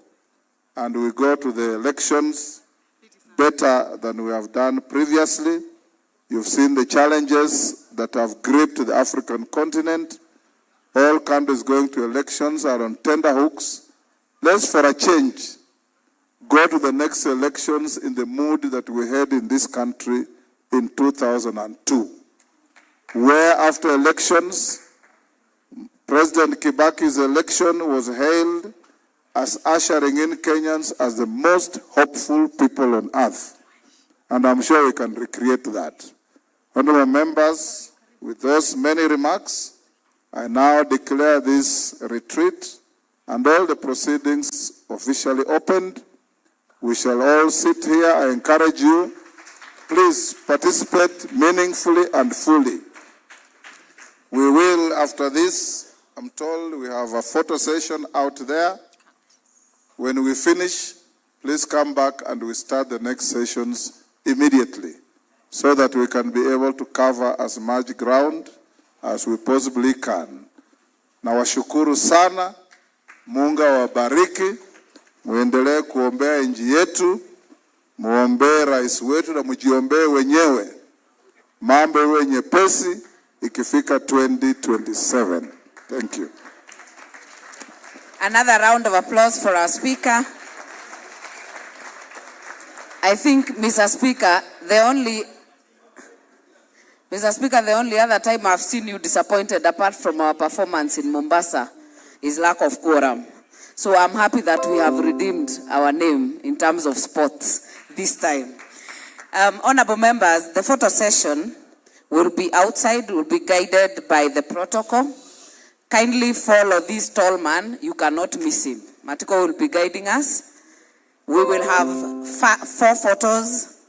and we go to the elections better than we have done previously. You've seen the challenges that have gripped the African continent. All countries going to elections are on tenterhooks. Let's, for a change, go to the next elections in the mood that we had in this country in 2002, where after elections, President Kibaki's election was hailed as ushering in Kenyans as the most hopeful people on earth. And I'm sure we can recreate that. Honorable members, with those many remarks, I now declare this retreat and all the proceedings officially opened. We shall all sit here. I encourage you, please participate meaningfully and fully. We will, after this, I'm told we have a photo session out there. When we finish, please come back and we start the next sessions immediately, so that we can be able to cover as much ground as we possibly can. Nawashukuru sana, Mungu awabariki, muendelee kuombea nchi yetu, muombee rais wetu na mjiombee wenyewe. Mambo iwe nyepesi ikifika 2027. Thank you. Another round of applause for our speaker. I think, Mr. Speaker, the only other time I've seen you disappointed, apart from our performance in Mombasa, is lack of quorum. So I'm happy that we have redeemed our name in terms of sports this time. Honorable members, the photo session will be outside, will be guided by the protocol. Kindly follow this tall man. You cannot miss him. Matiko will be guiding us. We will have 4 photos.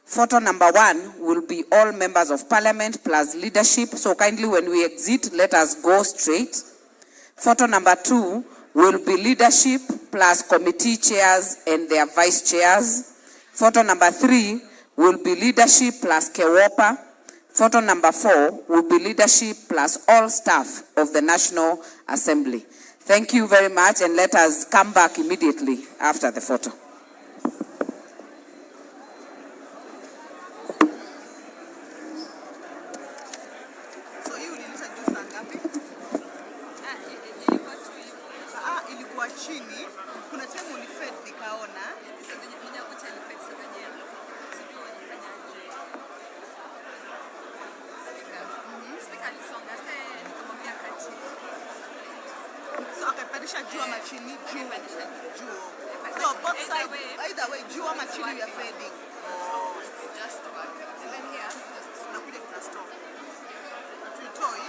Photo number 1 will be all members of parliament plus leadership. So kindly, when we exit, let us go straight. Photo number 2 will be leadership plus committee chairs and their vice chairs. Photo number 3 will be leadership plus Kewopa. Photo number 4 will be leadership plus all staff of the National Assembly. Thank you very much, and let us come back immediately after the photo. Ilikuwa chini. Tumepandisha juu ama chini? Juu. So both sides, either way, juu ama chini we are fading. Just